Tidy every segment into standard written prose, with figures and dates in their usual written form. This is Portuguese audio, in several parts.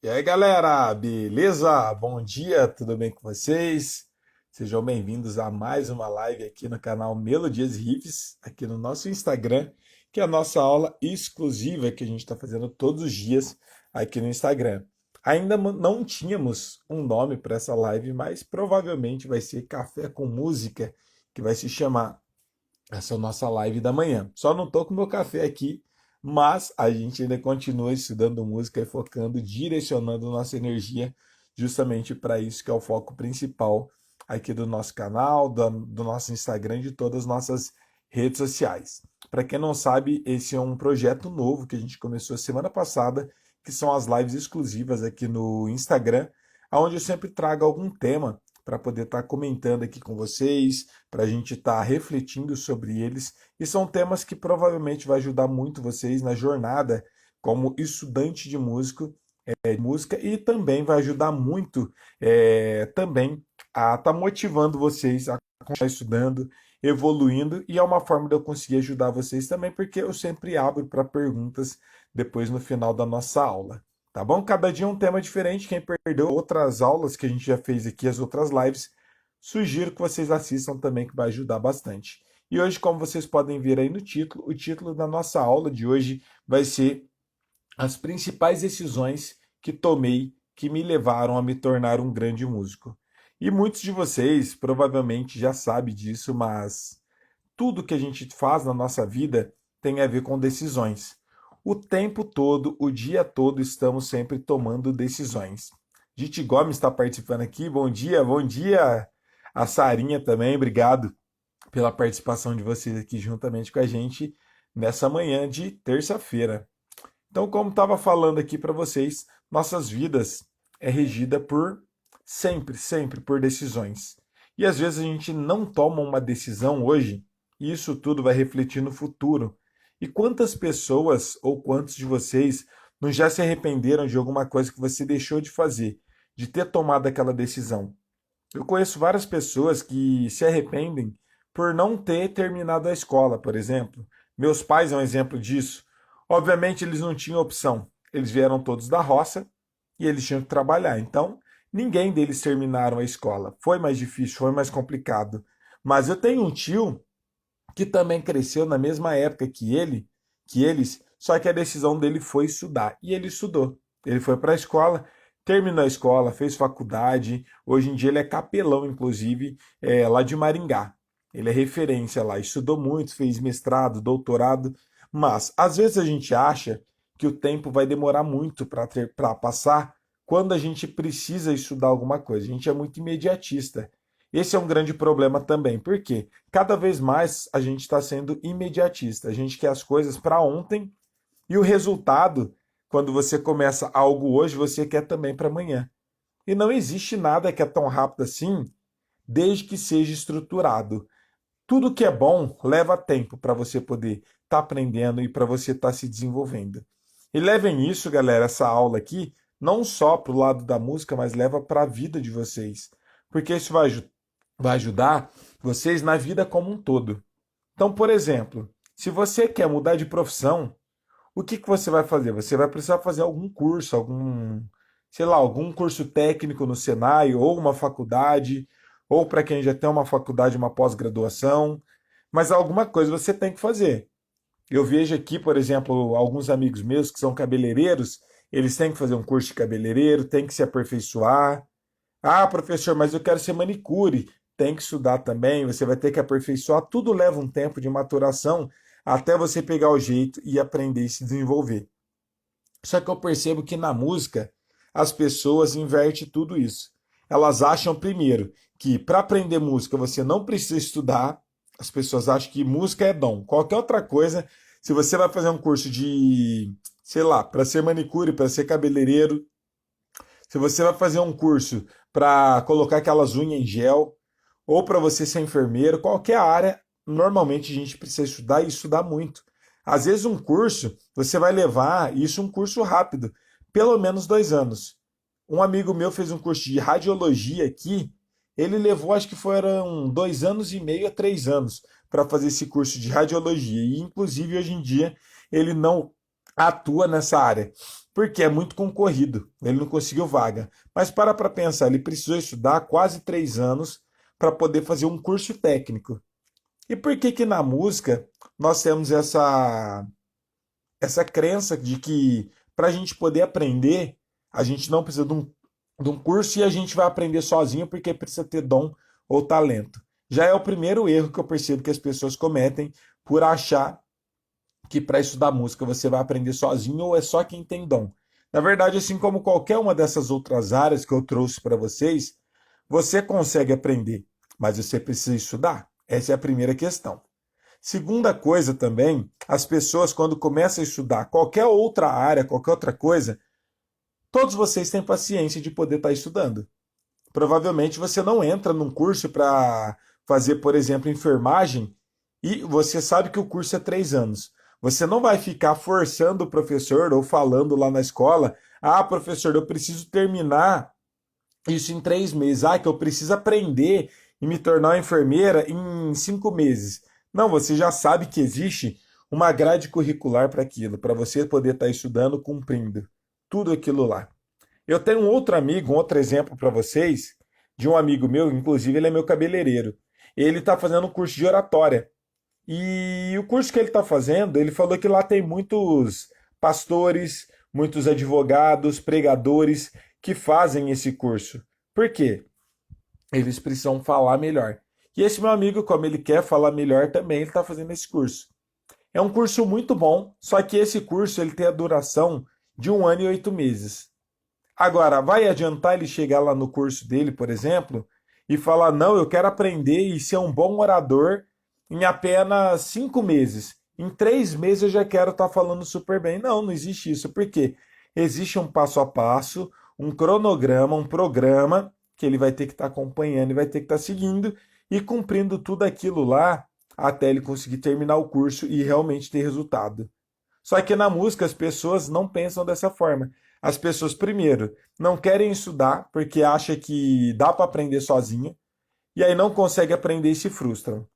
E aí, galera, beleza? Bom dia, tudo bem com vocês? Sejam bem-vindos a mais uma live aqui no canal Melodias e Riffs, aqui no nosso Instagram, que é a nossa aula exclusiva que a gente está fazendo todos os dias aqui no Instagram. Ainda não tínhamos um nome para essa live, mas provavelmente vai ser Café com Música, que vai se chamar. Essa é a nossa live da manhã. Só não tô com meu café aqui, mas a gente ainda continua estudando música e focando, direcionando nossa energia justamente para isso que é o foco principal aqui do nosso canal, do nosso Instagram e de todas as nossas redes sociais. Para quem não sabe, esse é um projeto novo que a gente começou semana passada, que são as lives exclusivas aqui no Instagram, onde eu sempre trago algum tema para poder estar comentando aqui com vocês, para a gente estar refletindo sobre eles. E são temas que provavelmente vai ajudar muito vocês na jornada como estudante de música e também vai ajudar muito também a estar motivando vocês a continuar estudando, evoluindo, e é uma forma de eu conseguir ajudar vocês também, porque eu sempre abro para perguntas depois no final da nossa aula. Tá bom? Cada dia é um tema diferente. Quem perdeu outras aulas que a gente já fez aqui, as outras lives, sugiro que vocês assistam também, que vai ajudar bastante. E hoje, como vocês podem ver aí no título, o título da nossa aula de hoje vai ser as principais decisões que tomei que me levaram a me tornar um grande músico. E muitos de vocês provavelmente já sabem disso, mas tudo que a gente faz na nossa vida tem a ver com decisões. O tempo todo, o dia todo, estamos sempre tomando decisões. Diti Gomes está participando aqui. Bom dia, bom dia. A Sarinha também, obrigado pela participação de vocês aqui juntamente com a gente nessa manhã de terça-feira. Então, como estava falando aqui para vocês, nossas vidas é regida por sempre por decisões. E às vezes a gente não toma uma decisão hoje, e isso tudo vai refletir no futuro. E quantas pessoas ou quantos de vocês não já se arrependeram de alguma coisa que você deixou de fazer, de ter tomado aquela decisão? Eu conheço várias pessoas que se arrependem por não ter terminado a escola, por exemplo. Meus pais é um exemplo disso. Obviamente, eles não tinham opção. Eles vieram todos da roça e eles tinham que trabalhar. Então, ninguém deles terminaram a escola. Foi mais difícil, foi mais complicado. Mas eu tenho um tio que também cresceu na mesma época que eles, só que a decisão dele foi estudar. E ele estudou. Ele foi para a escola, terminou a escola, fez faculdade. Hoje em dia ele é capelão, inclusive, lá de Maringá. Ele é referência lá, estudou muito, fez mestrado, doutorado. Mas às vezes a gente acha que o tempo vai demorar muito para passar quando a gente precisa estudar alguma coisa. A gente é muito imediatista. Esse é um grande problema também, porque cada vez mais a gente está sendo imediatista. A gente quer as coisas para ontem e o resultado, quando você começa algo hoje, você quer também para amanhã. E não existe nada que é tão rápido assim, desde que seja estruturado. Tudo que é bom leva tempo para você poder estar aprendendo e para você estar se desenvolvendo. E levem isso, galera, essa aula aqui, não só para o lado da música, mas leva para a vida de vocês. Porque isso vai ajudar vocês na vida como um todo. Então, por exemplo, se você quer mudar de profissão, o que que você vai fazer? Você vai precisar fazer algum curso, sei lá, algum curso técnico no Senai, ou uma faculdade, ou para quem já tem uma faculdade, uma pós-graduação, mas alguma coisa você tem que fazer. Eu vejo aqui, por exemplo, alguns amigos meus que são cabeleireiros, eles têm que fazer um curso de cabeleireiro, têm que se aperfeiçoar. Ah, professor, mas eu quero ser manicure. Tem que estudar também, você vai ter que aperfeiçoar. Tudo leva um tempo de maturação até você pegar o jeito e aprender e se desenvolver. Só que eu percebo que na música as pessoas invertem tudo isso. Elas acham primeiro que para aprender música você não precisa estudar. As pessoas acham que música é dom. Qualquer outra coisa, se você vai fazer um curso de, sei lá, para ser manicure, para ser cabeleireiro, se você vai fazer um curso para colocar aquelas unhas em gel, ou para você ser enfermeiro, qualquer área, normalmente a gente precisa estudar e estudar muito. Às vezes um curso, você vai levar, isso um curso rápido, pelo menos 2 anos. Um amigo meu fez um curso de radiologia aqui, ele levou, acho que foram 2 anos e meio a 3 anos para fazer esse curso de radiologia. E inclusive hoje em dia ele não atua nessa área, porque é muito concorrido, ele não conseguiu vaga. Mas para pensar, ele precisou estudar quase 3 anos para poder fazer um curso técnico. E por que que na música nós temos essa crença de que para a gente poder aprender, a gente não precisa de um curso e a gente vai aprender sozinho porque precisa ter dom ou talento? Já é o primeiro erro que eu percebo que as pessoas cometem por achar que para estudar música você vai aprender sozinho ou é só quem tem dom. Na verdade, assim como qualquer uma dessas outras áreas que eu trouxe para vocês, você consegue aprender, mas você precisa estudar. Essa é a primeira questão. Segunda coisa também, as pessoas quando começam a estudar qualquer outra área, qualquer outra coisa, todos vocês têm paciência de poder estar estudando. Provavelmente você não entra num curso para fazer, por exemplo, enfermagem e você sabe que o curso é 3 anos. Você não vai ficar forçando o professor ou falando lá na escola: ah, professor, eu preciso terminar isso em 3 meses. Ah, que eu preciso aprender e me tornar uma enfermeira em 5 meses. Não, você já sabe que existe uma grade curricular para aquilo, para você poder estar estudando, cumprindo tudo aquilo lá. Eu tenho um outro amigo, um outro exemplo para vocês, de um amigo meu, inclusive ele é meu cabeleireiro. Ele está fazendo um curso de oratória. E o curso que ele está fazendo, ele falou que lá tem muitos pastores, muitos advogados, pregadores que fazem esse curso. Por quê? Eles precisam falar melhor. E esse meu amigo, como ele quer falar melhor também, ele está fazendo esse curso. É um curso muito bom, só que esse curso ele tem a duração de 1 ano e 8 meses. Agora, vai adiantar ele chegar lá no curso dele, por exemplo, e falar: não, eu quero aprender e ser um bom orador em apenas 5 meses. Em 3 meses eu já quero estar falando super bem. Não, não existe isso. Por quê? Existe um passo a passo, um cronograma, um programa que ele vai ter que estar acompanhando e vai ter que estar seguindo e cumprindo tudo aquilo lá até ele conseguir terminar o curso e realmente ter resultado. Só que na música as pessoas não pensam dessa forma. As pessoas, primeiro, não querem estudar porque acham que dá para aprender sozinho e aí não conseguem aprender e se frustram.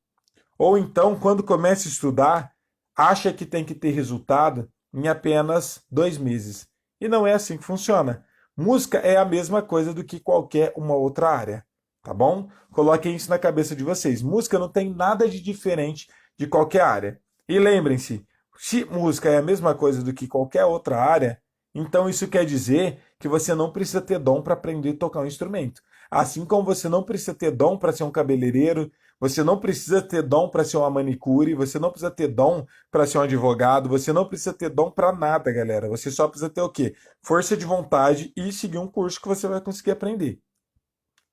Ou então, quando começa a estudar, acha que tem que ter resultado em apenas 2 meses. E não é assim que funciona. Música é a mesma coisa do que qualquer uma outra área, tá bom? Coloquem isso na cabeça de vocês. Música não tem nada de diferente de qualquer área. E lembrem-se, se música é a mesma coisa do que qualquer outra área, então isso quer dizer que você não precisa ter dom para aprender a tocar um instrumento. Assim como você não precisa ter dom para ser um cabeleireiro, você não precisa ter dom para ser uma manicure, você não precisa ter dom para ser um advogado, você não precisa ter dom para nada, galera. Você só precisa ter o quê? Força de vontade e seguir um curso que você vai conseguir aprender.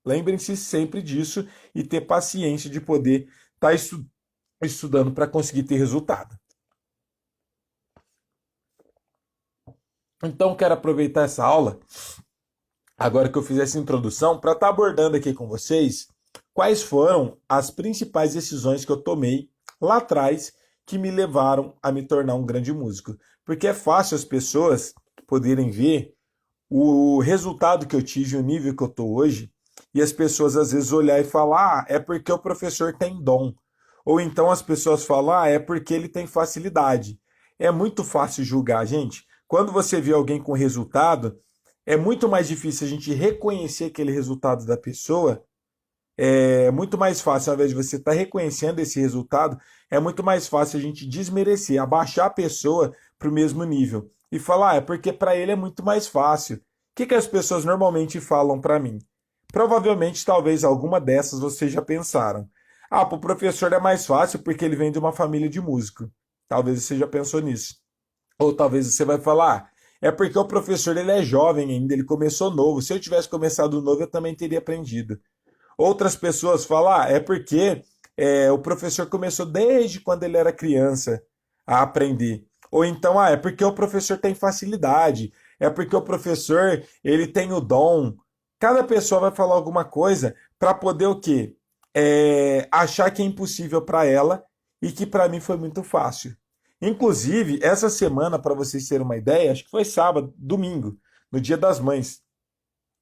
Lembrem-se sempre disso e ter paciência de poder estar estudando para conseguir ter resultado. Então, quero aproveitar essa aula, agora que eu fiz essa introdução, para estar abordando aqui com vocês quais foram as principais decisões que eu tomei lá atrás que me levaram a me tornar um grande músico. Porque é fácil as pessoas poderem ver o resultado que eu tive, o nível que eu estou hoje, e as pessoas às vezes olhar e falar: ah, é porque o professor tem dom. Ou então as pessoas falam: ah, é porque ele tem facilidade. É muito fácil julgar, gente. Quando você vê alguém com resultado, é muito mais difícil a gente reconhecer aquele resultado da pessoa. É muito mais fácil, ao invés de você estar reconhecendo esse resultado, é muito mais fácil a gente desmerecer, abaixar a pessoa para o mesmo nível e falar: ah, é porque para ele é muito mais fácil. O que que as pessoas normalmente falam para mim? Provavelmente, talvez alguma dessas vocês já pensaram. Ah, para o professor é mais fácil porque ele vem de uma família de músico. Talvez você já pensou nisso. Ou talvez você vai falar: ah, é porque o professor ele é jovem ainda, ele começou novo. Se eu tivesse começado novo, eu também teria aprendido. Outras pessoas falam: ah, é porque o professor começou desde quando ele era criança a aprender. Ou então, ah, é porque o professor tem facilidade, é porque o professor ele tem o dom. Cada pessoa vai falar alguma coisa para poder o quê? Achar que é impossível para ela e que para mim foi muito fácil. Inclusive, essa semana, para vocês terem uma ideia, acho que foi sábado, domingo, no Dia das Mães.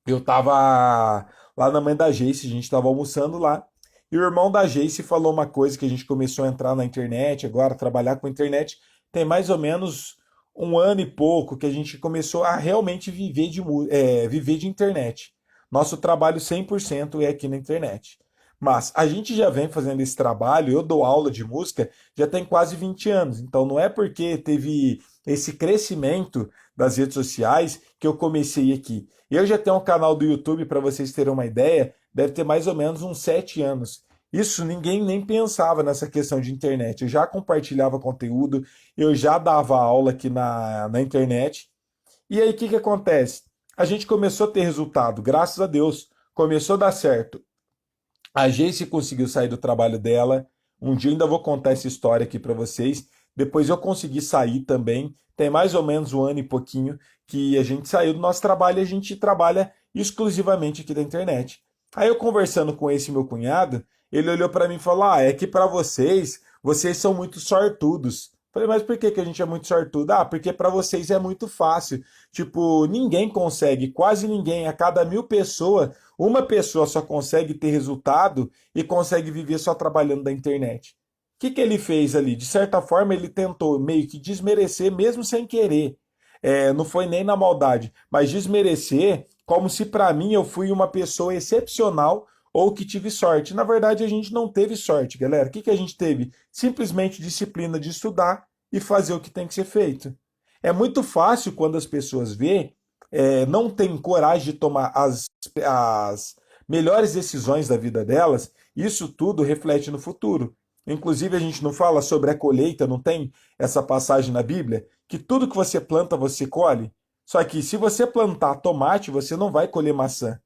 Eu tava lá na mãe da Jace, a gente tava almoçando lá. E o irmão da Jace falou uma coisa que a gente começou a entrar na internet agora, trabalhar com a internet, tem mais ou menos um ano e pouco que a gente começou a realmente viver de internet. Nosso trabalho 100% é aqui na internet. Mas a gente já vem fazendo esse trabalho, eu dou aula de música já tem quase 20 anos. Então não é porque teve esse crescimento das redes sociais que eu comecei aqui. Eu já tenho um canal do YouTube, para vocês terem uma ideia, deve ter mais ou menos uns 7 anos. Isso ninguém nem pensava nessa questão de internet. Eu já compartilhava conteúdo, eu já dava aula aqui na internet. E aí o que acontece? A gente começou a ter resultado, graças a Deus. Começou a dar certo. A Jace conseguiu sair do trabalho dela. Um dia eu ainda vou contar essa história aqui para vocês. Depois eu consegui sair também. Tem mais ou menos um ano e pouquinho que a gente saiu do nosso trabalho e a gente trabalha exclusivamente aqui da internet. Aí eu conversando com esse meu cunhado, ele olhou para mim e falou: "Ah, é que para vocês são muito sortudos." Falei: "Mas por que que a gente é muito sortudo?" "Ah, porque para vocês é muito fácil. Tipo, ninguém consegue, quase ninguém, a cada 1.000 pessoas, uma pessoa só consegue ter resultado e consegue viver só trabalhando da internet." O que que ele fez ali? De certa forma, ele tentou meio que desmerecer, mesmo sem querer. Não foi nem na maldade, mas desmerecer como se para mim eu fui uma pessoa excepcional ou que tive sorte. Na verdade, a gente não teve sorte, galera. O que que a gente teve? Simplesmente disciplina de estudar e fazer o que tem que ser feito. É muito fácil quando as pessoas não têm coragem de tomar as melhores decisões da vida delas, isso tudo reflete no futuro. Inclusive, a gente não fala sobre a colheita, não tem essa passagem na Bíblia? Que tudo que você planta, você colhe? Só que se você plantar tomate, você não vai colher maçã.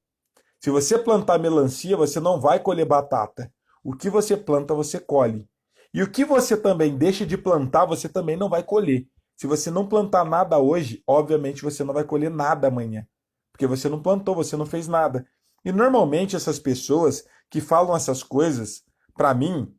Se você plantar melancia, você não vai colher batata. O que você planta, você colhe. E o que você também deixa de plantar, você também não vai colher. Se você não plantar nada hoje, obviamente você não vai colher nada amanhã. Porque você não plantou, você não fez nada. E normalmente essas pessoas que falam essas coisas, para mim,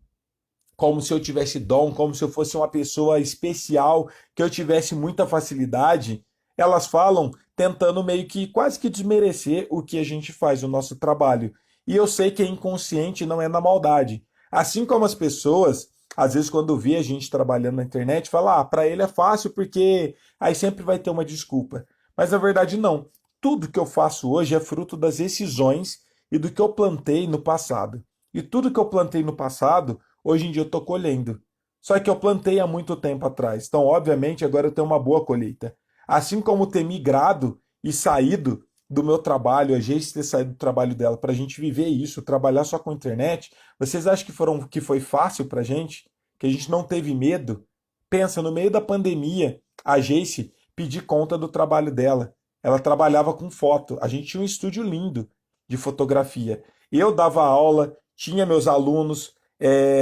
como se eu tivesse dom, como se eu fosse uma pessoa especial, que eu tivesse muita facilidade, elas falam tentando meio que quase que desmerecer o que a gente faz, o nosso trabalho. E eu sei que é inconsciente, não é na maldade. Assim como as pessoas, às vezes quando vê a gente trabalhando na internet, fala: "Ah, para ele é fácil porque aí sempre vai ter uma desculpa." Mas na verdade não. Tudo que eu faço hoje é fruto das decisões e do que eu plantei no passado. E tudo que eu plantei no passado, hoje em dia eu estou colhendo. Só que eu plantei há muito tempo atrás. Então, obviamente, agora eu tenho uma boa colheita. Assim como ter migrado e saído do meu trabalho, a gente ter saído do trabalho dela para a gente viver isso, trabalhar só com internet, vocês acham que foi fácil para a gente? Que a gente não teve medo? Pensa, no meio da pandemia, a Jace pedir conta do trabalho dela. Ela trabalhava com foto. A gente tinha um estúdio lindo de fotografia. Eu dava aula, tinha meus alunos.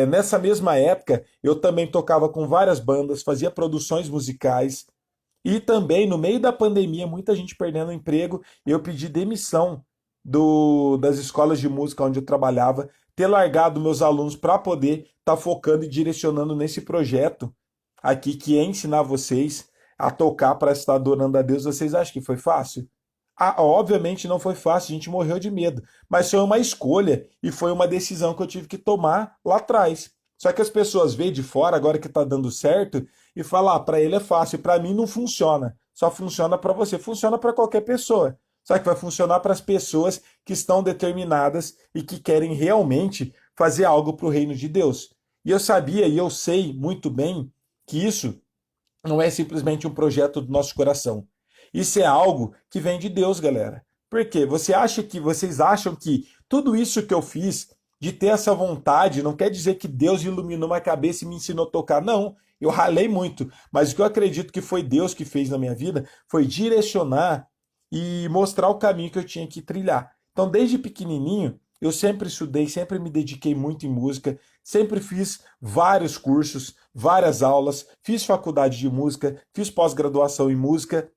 Nessa mesma época, eu também tocava com várias bandas, fazia produções musicais. E também, no meio da pandemia, muita gente perdendo o emprego, eu pedi demissão das escolas de música onde eu trabalhava, ter largado meus alunos para poder estar focando e direcionando nesse projeto aqui, que é ensinar vocês a tocar para estar adorando a Deus. Vocês acham que foi fácil? Ah, obviamente não foi fácil, a gente morreu de medo, mas foi uma escolha e foi uma decisão que eu tive que tomar lá atrás. Só que as pessoas veem de fora, agora que está dando certo, e falam: "Ah, para ele é fácil, para mim não funciona." Só funciona para você, funciona para qualquer pessoa. Só que vai funcionar para as pessoas que estão determinadas e que querem realmente fazer algo para o reino de Deus. E eu sabia e eu sei muito bem que isso não é simplesmente um projeto do nosso coração. Isso é algo que vem de Deus, galera. Por quê? Vocês acham que tudo isso que eu fiz, de ter essa vontade, não quer dizer que Deus iluminou minha cabeça e me ensinou a tocar. Não, eu ralei muito. Mas o que eu acredito que foi Deus que fez na minha vida foi direcionar e mostrar o caminho que eu tinha que trilhar. Então, desde pequenininho, eu sempre estudei, sempre me dediquei muito em música, sempre fiz vários cursos, várias aulas, fiz faculdade de música, fiz pós-graduação em música.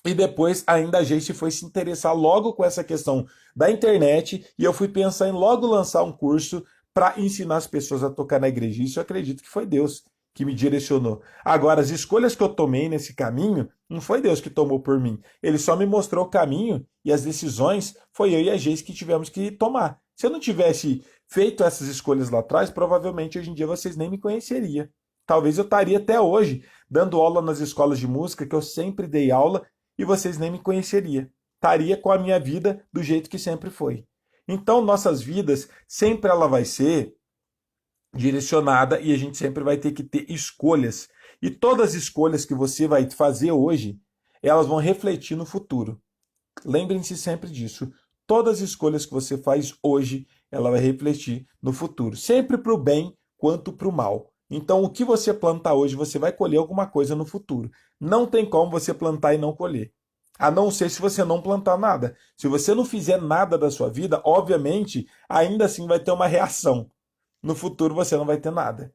E depois ainda a gente foi se interessar logo com essa questão da internet e eu fui pensar em logo lançar um curso para ensinar as pessoas a tocar na igreja. Isso eu acredito que foi Deus que me direcionou. Agora, as escolhas que eu tomei nesse caminho, não foi Deus que tomou por mim. Ele só me mostrou o caminho e as decisões foi eu e a Geis que tivemos que tomar. Se eu não tivesse feito essas escolhas lá atrás, provavelmente hoje em dia vocês nem me conheceriam. Talvez eu estaria até hoje dando aula nas escolas de música, que eu sempre dei aula, e vocês nem me conheceriam. Estaria com a minha vida do jeito que sempre foi. Então, nossas vidas, sempre ela vai ser direcionada e a gente sempre vai ter que ter escolhas. E todas as escolhas que você vai fazer hoje, elas vão refletir no futuro. Lembrem-se sempre disso. Todas as escolhas que você faz hoje, ela vai refletir no futuro. Sempre para o bem quanto para o mal. Então, o que você plantar hoje, você vai colher alguma coisa no futuro. Não tem como você plantar e não colher. A não ser se você não plantar nada. Se você não fizer nada da sua vida, obviamente, ainda assim vai ter uma reação. No futuro você não vai ter nada.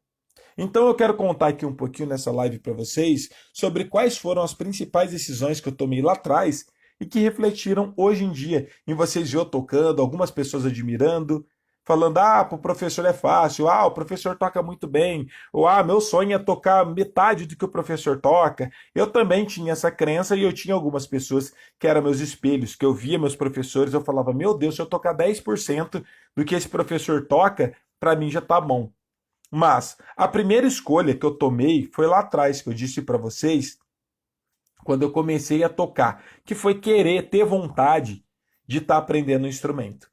Então eu quero contar aqui um pouquinho nessa live para vocês sobre quais foram as principais decisões que eu tomei lá atrás e que refletiram hoje em dia em vocês eu tocando, algumas pessoas admirando, falando: ah, pro professor é fácil, ah, o professor toca muito bem, ou ah, meu sonho é tocar metade do que o professor toca. Eu também tinha essa crença e eu tinha algumas pessoas que eram meus espelhos, que eu via meus professores, eu falava: meu Deus, se eu tocar 10% do que esse professor toca, para mim já tá bom. Mas a primeira escolha que eu tomei foi lá atrás, que eu disse para vocês, quando eu comecei a tocar, que foi querer ter vontade de estar aprendendo um instrumento.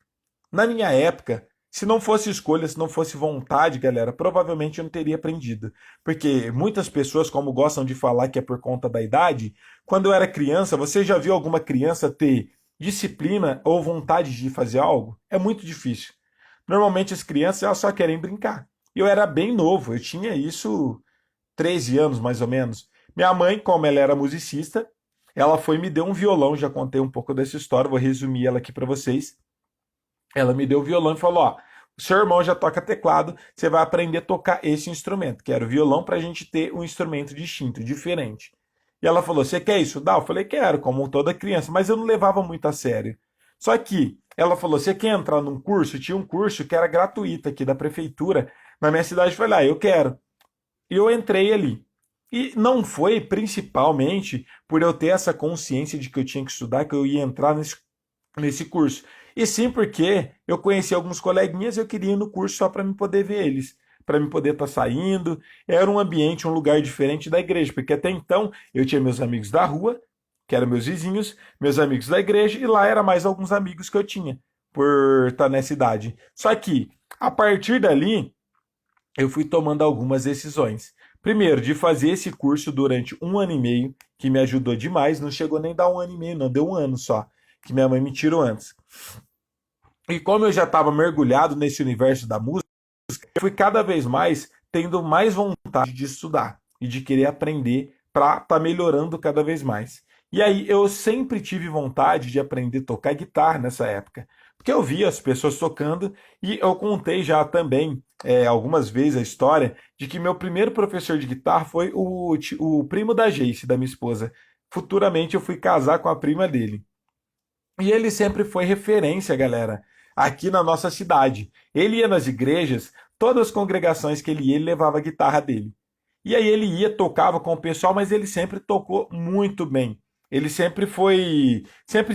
Na minha época, se não fosse escolha, se não fosse vontade, galera, provavelmente eu não teria aprendido. Porque muitas pessoas, como gostam de falar que é por conta da idade, quando eu era criança, você já viu alguma criança ter disciplina ou vontade de fazer algo? É muito difícil. Normalmente as crianças elas só querem brincar. Eu era bem novo, eu tinha isso 13 anos mais ou menos. Minha mãe, como ela era musicista, ela foi e me deu um violão, já contei um pouco dessa história, vou resumir ela aqui para vocês. Ela me deu o violão e falou: ó, o seu irmão já toca teclado, você vai aprender a tocar esse instrumento, que era o violão, para a gente ter um instrumento distinto, diferente. E ela falou: você quer estudar? Eu falei: quero, como toda criança, mas eu não levava muito a sério. Só que ela falou: você quer entrar num curso? Tinha um curso que era gratuito aqui da prefeitura na minha cidade. Eu falei: ah, eu quero. E eu entrei ali. E não foi principalmente por eu ter essa consciência de que eu tinha que estudar, que eu ia entrar nesse curso. E sim porque eu conheci alguns coleguinhas e eu queria ir no curso só para me poder ver eles, para me poder estar saindo. Era um ambiente, um lugar diferente da igreja, porque até então eu tinha meus amigos da rua, que eram meus vizinhos, meus amigos da igreja, e lá era mais alguns amigos que eu tinha, por estar nessa idade. Só que, a partir dali, eu fui tomando algumas decisões. Primeiro, de fazer esse curso durante 1 ano e meio, que me ajudou demais. Não chegou nem a dar 1 ano e meio, não, deu 1 ano só, que minha mãe me tirou antes. E como eu já estava mergulhado nesse universo da música, eu fui cada vez mais tendo mais vontade de estudar e de querer aprender para estar melhorando cada vez mais. E aí eu sempre tive vontade de aprender a tocar guitarra nessa época, porque eu via as pessoas tocando e eu contei já também algumas vezes a história de que meu primeiro professor de guitarra foi o primo da Jace, da minha esposa. Futuramente eu fui casar com a prima dele. E ele sempre foi referência, galera, aqui na nossa cidade. Ele ia nas igrejas, todas as congregações que ele ia, ele levava a guitarra dele. E aí ele ia, tocava com o pessoal, mas ele sempre tocou muito bem. Ele sempre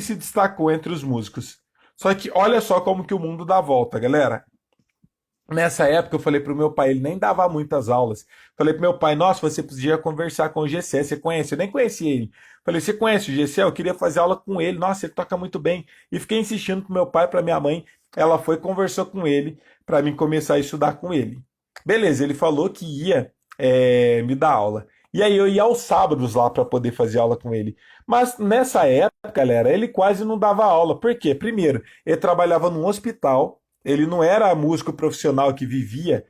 se destacou entre os músicos. Só que olha só como que o mundo dá volta, galera. Nessa época eu falei pro meu pai, ele nem dava muitas aulas. Falei pro meu pai: nossa, você podia conversar com o Gessé, você conhece? Eu nem conhecia ele. Falei: você conhece o Gessé? Eu queria fazer aula com ele. Nossa, ele toca muito bem. E fiquei insistindo pro meu pai, pra minha mãe. Ela foi, conversou com ele pra mim começar a estudar com ele. Beleza, ele falou que ia me dar aula. E aí eu ia aos sábados lá pra poder fazer aula com ele. Mas nessa época, galera, ele quase não dava aula. Por quê? Primeiro, ele trabalhava num hospital. Ele não era músico profissional que vivia,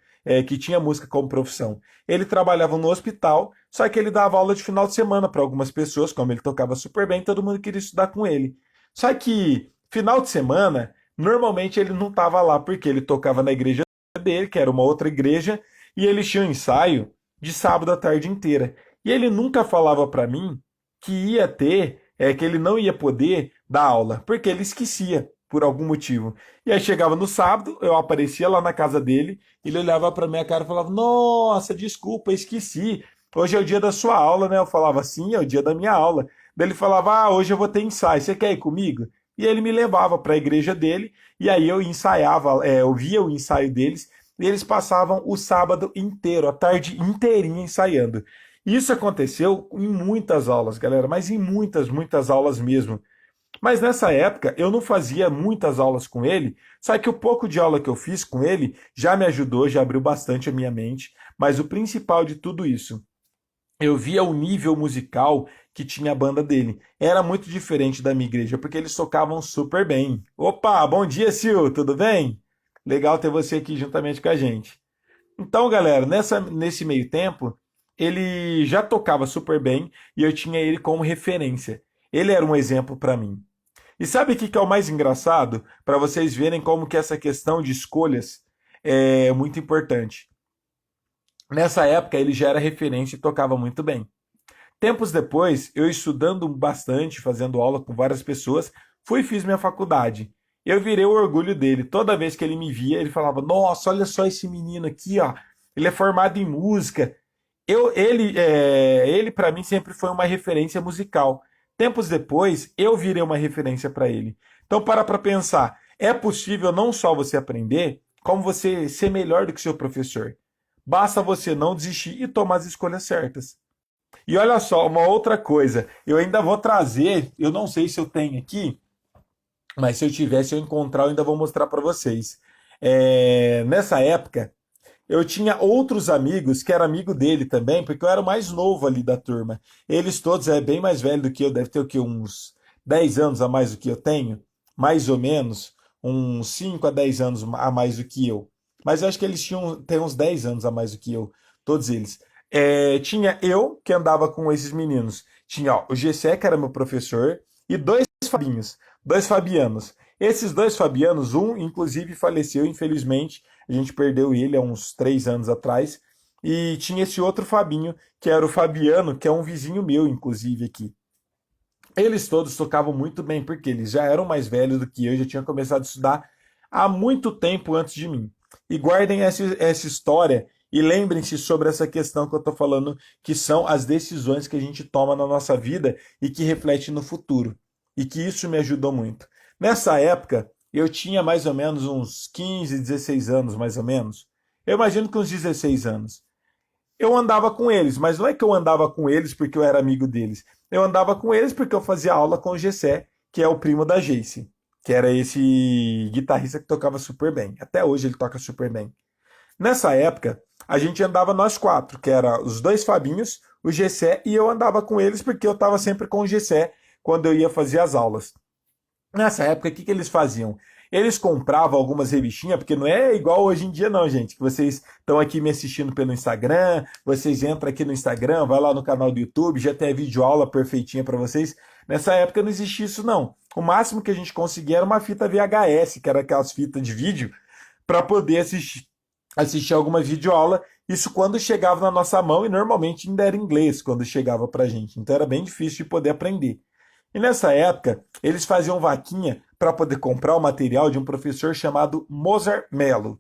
que tinha música como profissão. Ele trabalhava no hospital, só que ele dava aula de final de semana para algumas pessoas, como ele tocava super bem, todo mundo queria estudar com ele. Só que final de semana, normalmente ele não estava lá, porque ele tocava na igreja dele, que era uma outra igreja, e ele tinha um ensaio de sábado à tarde inteira. E ele nunca falava para mim que ia ter, que ele não ia poder dar aula, porque ele esquecia por algum motivo. E aí chegava no sábado, eu aparecia lá na casa dele, ele olhava pra minha cara e falava: nossa, desculpa, esqueci. Hoje é o dia da sua aula, né? Eu falava: sim, é o dia da minha aula. Daí ele falava: ah, hoje eu vou ter ensaio, você quer ir comigo? E ele me levava para a igreja dele, e aí eu ensaiava, eu via o ensaio deles, e eles passavam o sábado inteiro, a tarde inteirinha ensaiando. Isso aconteceu em muitas aulas, galera, mas em muitas, muitas aulas mesmo. Mas nessa época eu não fazia muitas aulas com ele, só que o pouco de aula que eu fiz com ele já me ajudou, já abriu bastante a minha mente. Mas o principal de tudo isso, eu via o nível musical que tinha a banda dele. Era muito diferente da minha igreja, porque eles tocavam super bem. Opa, bom dia, Sil, tudo bem? Legal ter você aqui juntamente com a gente. Então, galera, nesse meio tempo, ele já tocava super bem e eu tinha ele como referência. Ele era um exemplo para mim. E sabe o que que é o mais engraçado? Para vocês verem como que essa questão de escolhas é muito importante. Nessa época, ele já era referência e tocava muito bem. Tempos depois, eu estudando bastante, fazendo aula com várias pessoas, fui e fiz minha faculdade. Eu virei o orgulho dele. Toda vez que ele me via, ele falava: Nossa, olha só esse menino aqui, ó. Ele é formado em música. Ele para mim sempre foi uma referência musical. Tempos depois, eu virei uma referência para ele. Então, para pensar. É possível não só você aprender, como você ser melhor do que seu professor. Basta você não desistir e tomar as escolhas certas. E olha só, uma outra coisa, eu ainda vou trazer, eu não sei se eu tenho aqui, mas se eu tiver, se eu encontrar, eu ainda vou mostrar para vocês. Nessa época, eu tinha outros amigos que eram amigo dele também, porque eu era o mais novo ali da turma. Eles todos é bem mais velho do que eu, deve ter o quê? Uns 10 anos a mais do que eu tenho, mais ou menos, uns 5 a 10 anos a mais do que eu. Mas eu acho que eles têm uns 10 anos a mais do que eu, todos eles. Tinha eu, que andava com esses meninos. Tinha ó, o Gessé, que era meu professor, e dois Fabinhos, dois Fabianos. Esses dois Fabianos, um inclusive faleceu, infelizmente, a gente perdeu ele há uns 3 anos atrás. E tinha esse outro Fabinho, que era o Fabiano, que é um vizinho meu, inclusive, aqui. Eles todos tocavam muito bem, porque eles já eram mais velhos do que eu, já tinham começado a estudar há muito tempo antes de mim. E guardem essa história e lembrem-se sobre essa questão que eu estou falando, que são as decisões que a gente toma na nossa vida e que refletem no futuro. E que isso me ajudou muito. Nessa época, eu tinha mais ou menos uns 15, 16 anos, mais ou menos. Eu imagino que uns 16 anos. Eu andava com eles, mas não é que eu andava com eles porque eu era amigo deles. Eu andava com eles porque eu fazia aula com o Gessé, que é o primo da Jace, que era esse guitarrista que tocava super bem. Até hoje ele toca super bem. Nessa época, a gente andava nós quatro, que era os dois Fabinhos, o Gessé, e eu andava com eles porque eu estava sempre com o Gessé quando eu ia fazer as aulas. Nessa época, o que que eles faziam? Eles compravam algumas revistinhas, porque não é igual hoje em dia, não, gente. Que vocês estão aqui me assistindo pelo Instagram, vocês entram aqui no Instagram, vai lá no canal do YouTube, já tem a videoaula perfeitinha para vocês. Nessa época não existia isso, não. O máximo que a gente conseguia era uma fita VHS, que era aquelas fitas de vídeo, para poder assistir alguma videoaula. Isso quando chegava na nossa mão, e normalmente ainda era inglês quando chegava para a gente. Então era bem difícil de poder aprender. E nessa época, eles faziam vaquinha para poder comprar o material de um professor chamado Mozart Mello.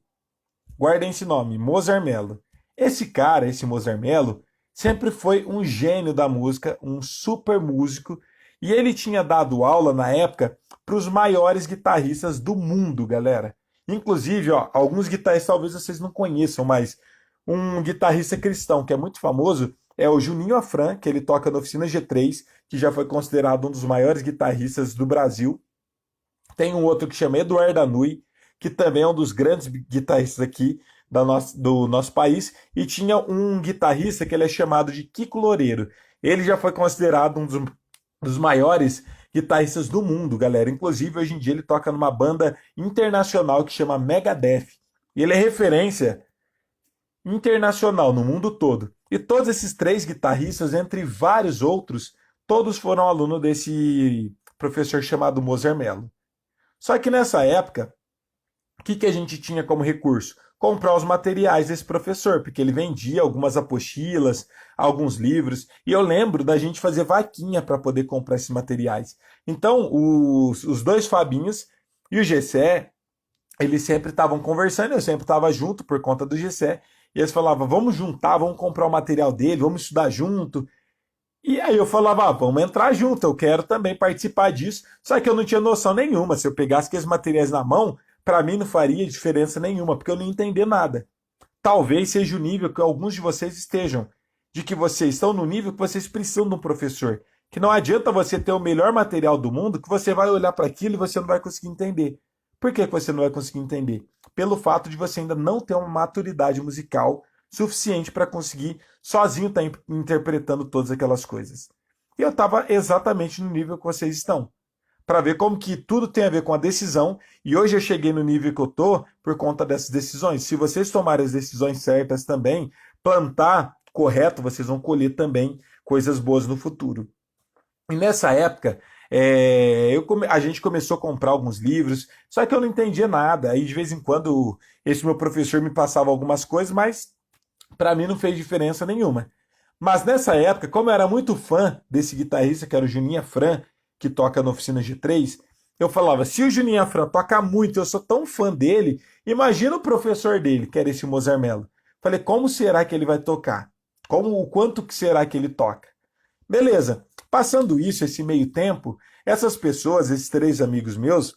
Guardem esse nome, Mozart Mello. Esse cara, esse Mozart Mello, sempre foi um gênio da música, um super músico, e ele tinha dado aula na época para os maiores guitarristas do mundo, galera. Inclusive, ó, alguns guitarristas talvez vocês não conheçam, mas um guitarrista cristão que é muito famoso é o Juninho Afran, que ele toca na Oficina G3, que já foi considerado um dos maiores guitarristas do Brasil. Tem um outro que chama Eduardo Anui, que também é um dos grandes guitarristas aqui do nosso país. E tinha um guitarrista que ele é chamado de Kiko Loureiro. Ele já foi considerado um dos maiores guitarristas do mundo, galera. Inclusive, hoje em dia ele toca numa banda internacional que chama Megadeth. E ele é referência internacional no mundo todo. E todos esses três guitarristas, entre vários outros, todos foram alunos desse professor chamado Mozart Mello. Só que nessa época, o que a gente tinha como recurso? Comprar os materiais desse professor, porque ele vendia algumas apostilas, alguns livros, e eu lembro da gente fazer vaquinha para poder comprar esses materiais. Então, os dois Fabinhos e o Gessé, eles sempre estavam conversando, eu sempre estava junto por conta do Gessé, e eles falavam, vamos juntar, vamos comprar o material dele, vamos estudar junto. E aí eu falava, vamos entrar junto, eu quero também participar disso. Só que eu não tinha noção nenhuma. Se eu pegasse aqueles materiais na mão, para mim não faria diferença nenhuma, porque eu não entendia nada. Talvez seja o nível que alguns de vocês estejam, de que vocês estão no nível que vocês precisam de um professor. Que não adianta você ter o melhor material do mundo que você vai olhar para aquilo e você não vai conseguir entender. Por que você não vai conseguir entender? Pelo fato de você ainda não ter uma maturidade musical suficiente para conseguir sozinho estar interpretando todas aquelas coisas. E eu estava exatamente no nível que vocês estão. Para ver como que tudo tem a ver com a decisão. E hoje eu cheguei no nível que eu tô por conta dessas decisões. Se vocês tomarem as decisões certas também, plantar correto, vocês vão colher também coisas boas no futuro. E nessa época, a gente começou a comprar alguns livros, só que eu não entendia nada. Aí de vez em quando esse meu professor me passava algumas coisas, mas para mim não fez diferença nenhuma. Mas nessa época, como eu era muito fã desse guitarrista, que era o Juninho Afran, que toca na Oficina G3, eu falava, se o Juninho Afran toca muito, eu sou tão fã dele, imagina o professor dele, que era esse Mozart Mello. Falei, como será que ele vai tocar? O quanto que será que ele toca? Beleza. Passando isso, esse meio tempo, essas pessoas, esses três amigos meus,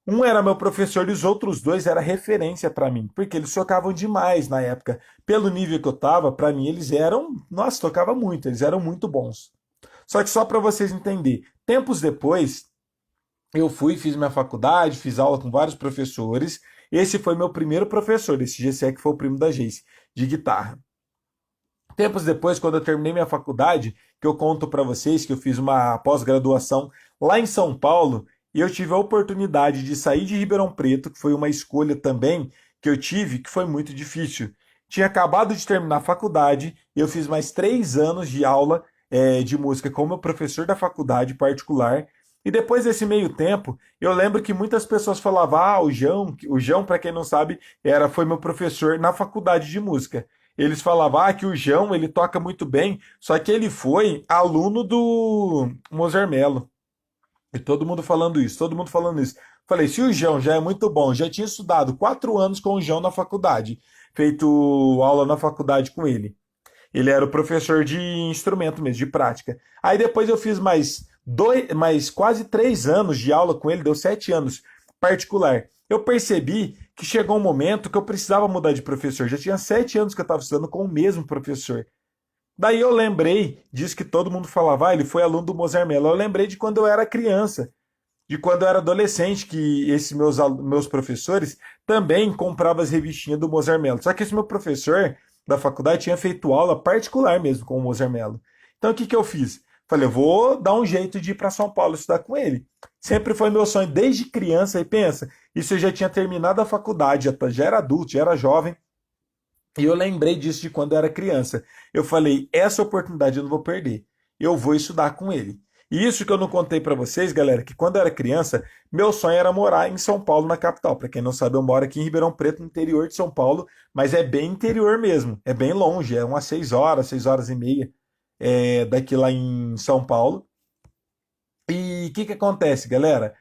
um era meu professor e os outros dois era referência para mim, porque eles tocavam demais na época. Pelo nível que eu tava, para mim eles eram, nossa, tocava muito, eles eram muito bons. Só que só para vocês entenderem, tempos depois, eu fui, fiz minha faculdade, fiz aula com vários professores. Esse foi meu primeiro professor, esse GCE que foi o primo da Geice, de guitarra. Tempos depois, quando eu terminei minha faculdade, que eu conto para vocês que eu fiz uma pós-graduação lá em São Paulo, e eu tive a oportunidade de sair de Ribeirão Preto, que foi uma escolha também que eu tive, que foi muito difícil. Tinha acabado de terminar a faculdade, e eu fiz mais 3 anos de aula de música com o meu professor da faculdade particular. E depois desse meio tempo, eu lembro que muitas pessoas falavam, o João, para quem não sabe, foi meu professor na faculdade de música. Eles falavam que o João ele toca muito bem, só que ele foi aluno do Mozart Mello. E todo mundo falando isso, todo mundo falando isso. Falei, se o João já é muito bom, já tinha estudado 4 anos com o João na faculdade, feito aula na faculdade com ele. Ele era o professor de instrumento mesmo, de prática. Aí depois eu fiz mais quase 3 anos de aula com ele, deu 7 anos particular. Eu percebi que chegou um momento que eu precisava mudar de professor. Já tinha 7 anos que eu estava estudando com o mesmo professor. Daí eu lembrei disso que todo mundo falava, ele foi aluno do Mozart Mello. Eu lembrei de quando eu era criança, de quando eu era adolescente, que esses meus professores também compravam as revistinhas do Mozart Mello. Só que esse meu professor da faculdade tinha feito aula particular mesmo com o Mozart Mello. Então o que eu fiz? Falei, eu vou dar um jeito de ir para São Paulo estudar com ele. Sempre foi meu sonho desde criança, e pensa, isso eu já tinha terminado a faculdade, já era adulto, já era jovem. E eu lembrei disso de quando eu era criança. Eu falei, essa oportunidade eu não vou perder. Eu vou estudar com ele. E isso que eu não contei para vocês, galera, que quando eu era criança, meu sonho era morar em São Paulo, na capital. Para quem não sabe, eu moro aqui em Ribeirão Preto, no interior de São Paulo, mas é bem interior mesmo. É bem longe, é umas 6 horas, 6 horas e meia daqui lá em São Paulo. E o que acontece, galera?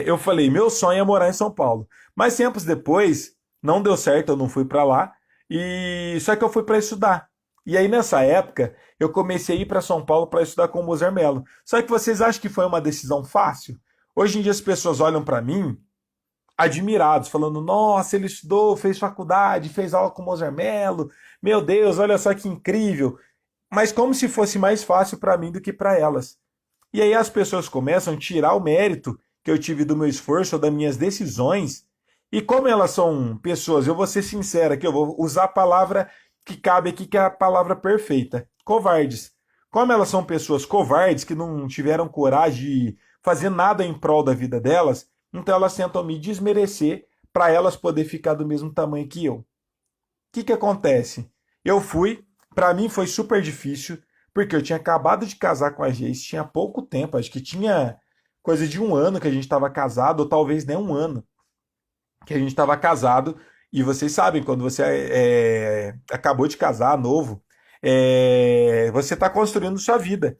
Eu falei, meu sonho é morar em São Paulo. Mas tempos depois, não deu certo, eu não fui para lá. E só que eu fui para estudar. E aí nessa época, eu comecei a ir para São Paulo para estudar com o Mozart Mello. Só que vocês acham que foi uma decisão fácil? Hoje em dia as pessoas olham para mim admirados, falando: "Nossa, ele estudou, fez faculdade, fez aula com o Mozart Mello. Meu Deus, olha só que incrível". Mas como se fosse mais fácil para mim do que para elas. E aí as pessoas começam a tirar o mérito que eu tive do meu esforço ou das minhas decisões. E como elas são pessoas, eu vou ser sincero aqui, eu vou usar a palavra que cabe aqui, que é a palavra perfeita: covardes. Como elas são pessoas covardes, que não tiveram coragem de fazer nada em prol da vida delas, então elas tentam me desmerecer para elas poder ficar do mesmo tamanho que eu. O que acontece? Eu fui, para mim foi super difícil, porque eu tinha acabado de casar com a Geice, tinha pouco tempo, acho que tinha coisa de 1 ano que a gente estava casado, ou talvez nem 1 ano que a gente estava casado. E vocês sabem, quando você acabou de casar, novo, você está construindo sua vida.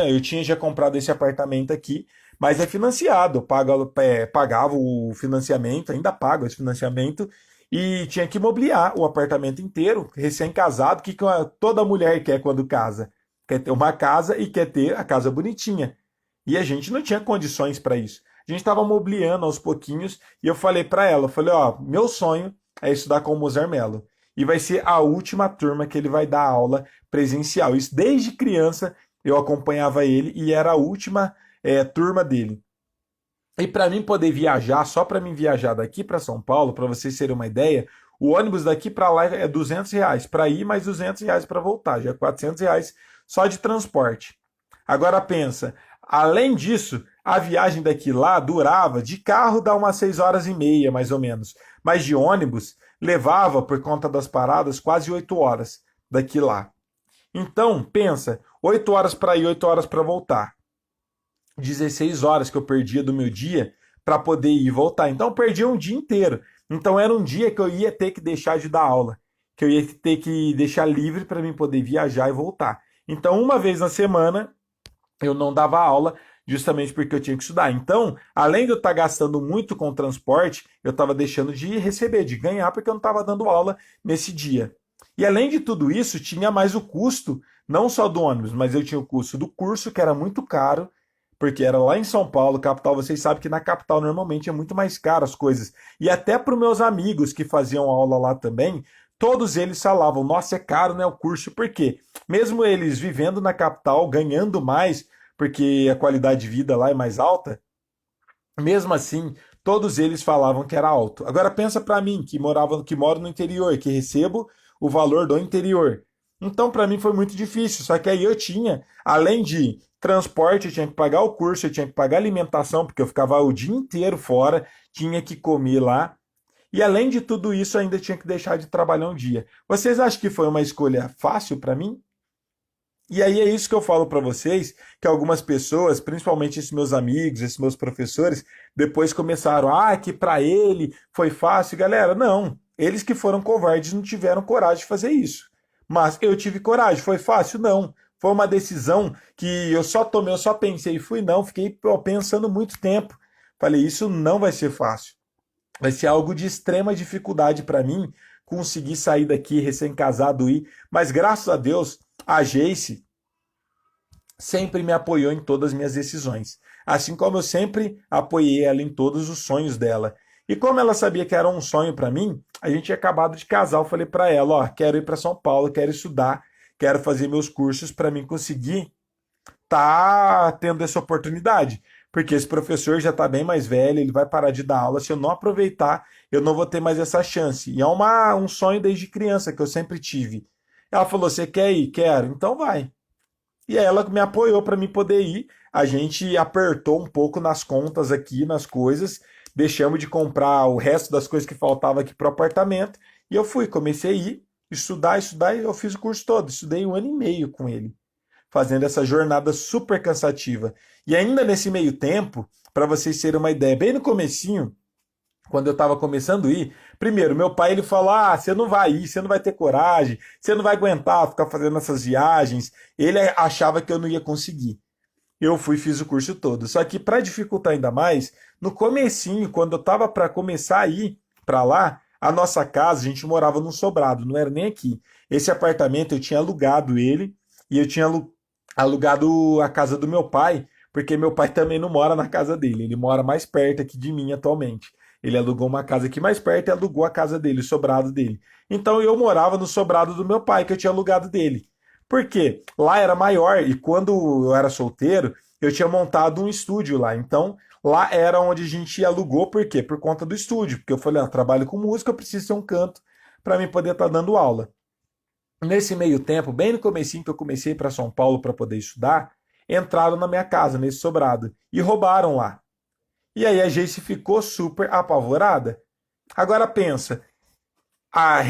Eu tinha já comprado esse apartamento aqui, mas é financiado. Pagava o financiamento, ainda pago esse financiamento, e tinha que mobiliar o apartamento inteiro, recém-casado. Que toda mulher quer quando casa? Quer ter uma casa e quer ter a casa bonitinha. E a gente não tinha condições para isso. A gente estava mobiliando aos pouquinhos e eu falei para ela, ó, meu sonho é estudar com o Mozart Mello. e vai ser a última turma que ele vai dar aula presencial. Isso desde criança eu acompanhava ele e era a última turma dele. E para mim poder viajar, só para mim viajar daqui para São Paulo, para vocês terem uma ideia, o ônibus daqui para lá é R$ 200 para ir, mais R$ 200 para voltar, já é R$ 400 só de transporte. Agora pensa, além disso, a viagem daqui lá durava, de carro dá umas 6 horas e meia, mais ou menos, mas de ônibus levava, por conta das paradas, quase 8 horas daqui lá. Então, pensa, 8 horas para ir, 8 horas para voltar. 16 horas que eu perdia do meu dia para poder ir e voltar. Então eu perdia um dia inteiro. Então era um dia que eu ia ter que deixar de dar aula, que eu ia ter que deixar livre para mim poder viajar e voltar. Então uma vez na semana eu não dava aula justamente porque eu tinha que estudar. Então, além de eu estar gastando muito com o transporte, eu estava deixando de receber, de ganhar, porque eu não estava dando aula nesse dia. E além de tudo isso, tinha mais o custo, não só do ônibus, mas eu tinha o custo do curso, que era muito caro, porque era lá em São Paulo, capital. Vocês sabem que na capital normalmente é muito mais caro as coisas. E até para os meus amigos que faziam aula lá também, todos eles falavam: nossa, é caro, né, o curso. Por quê? Mesmo eles vivendo na capital, ganhando mais, porque a qualidade de vida lá é mais alta, mesmo assim, todos eles falavam que era alto. Agora pensa para mim, que moro no interior, que recebo o valor do interior. Então para mim foi muito difícil, só que aí eu tinha, além de transporte, eu tinha que pagar o curso, eu tinha que pagar alimentação, porque eu ficava o dia inteiro fora, tinha que comer lá. E além de tudo isso, ainda tinha que deixar de trabalhar um dia. Vocês acham que foi uma escolha fácil para mim? E aí é isso que eu falo para vocês, que algumas pessoas, principalmente esses meus amigos, esses meus professores, depois começaram, que para ele foi fácil. Galera, não. Eles que foram covardes não tiveram coragem de fazer isso. Mas eu tive coragem. Foi fácil? Não. Foi uma decisão que eu só tomei, eu só pensei e fui, não. Fiquei pensando muito tempo. Falei, isso não vai ser fácil. Vai ser algo de extrema dificuldade para mim conseguir sair daqui recém-casado e, mas graças a Deus, a Geice sempre me apoiou em todas as minhas decisões, assim como eu sempre apoiei ela em todos os sonhos dela. E como ela sabia que era um sonho para mim, a gente tinha acabado de casar, eu falei para ela, ó, quero ir para São Paulo, quero estudar, quero fazer meus cursos para mim conseguir tá tendo essa oportunidade. Porque esse professor já está bem mais velho, ele vai parar de dar aula. Se eu não aproveitar, eu não vou ter mais essa chance. E é um sonho desde criança que eu sempre tive. Ela falou: Você quer ir? Quero. Então vai. E aí ela me apoiou para mim poder ir. A gente apertou um pouco nas contas aqui, nas coisas. Deixamos de comprar o resto das coisas que faltava aqui para o apartamento. E eu fui, comecei a ir, estudar, e eu fiz o curso todo. Estudei 1 ano e meio com ele fazendo essa jornada super cansativa. E ainda nesse meio tempo, para vocês terem uma ideia, bem no comecinho, quando eu estava começando a ir, primeiro, meu pai ele falou: você não vai ir, você não vai ter coragem, você não vai aguentar ficar fazendo essas viagens. Ele achava que eu não ia conseguir. Eu fui e fiz o curso todo. Só que para dificultar ainda mais, no comecinho, quando eu estava para começar a ir para lá, a nossa casa, a gente morava num sobrado, não era nem aqui. Esse apartamento eu tinha alugado ele e eu tinha alugado a casa do meu pai, porque meu pai também não mora na casa dele, ele mora mais perto aqui de mim atualmente. Ele alugou uma casa aqui mais perto e alugou a casa dele, o sobrado dele. Então eu morava no sobrado do meu pai, que eu tinha alugado dele. Por quê? Lá era maior e quando eu era solteiro, eu tinha montado um estúdio lá. Então lá era onde a gente alugou, por quê? Por conta do estúdio. Porque eu falei: trabalho com música, eu preciso ter um canto para mim poder estar dando aula. Nesse meio tempo, bem no comecinho que eu comecei para São Paulo para poder estudar, entraram na minha casa, nesse sobrado, e roubaram lá. E aí a Jace ficou super apavorada. Agora pensa, a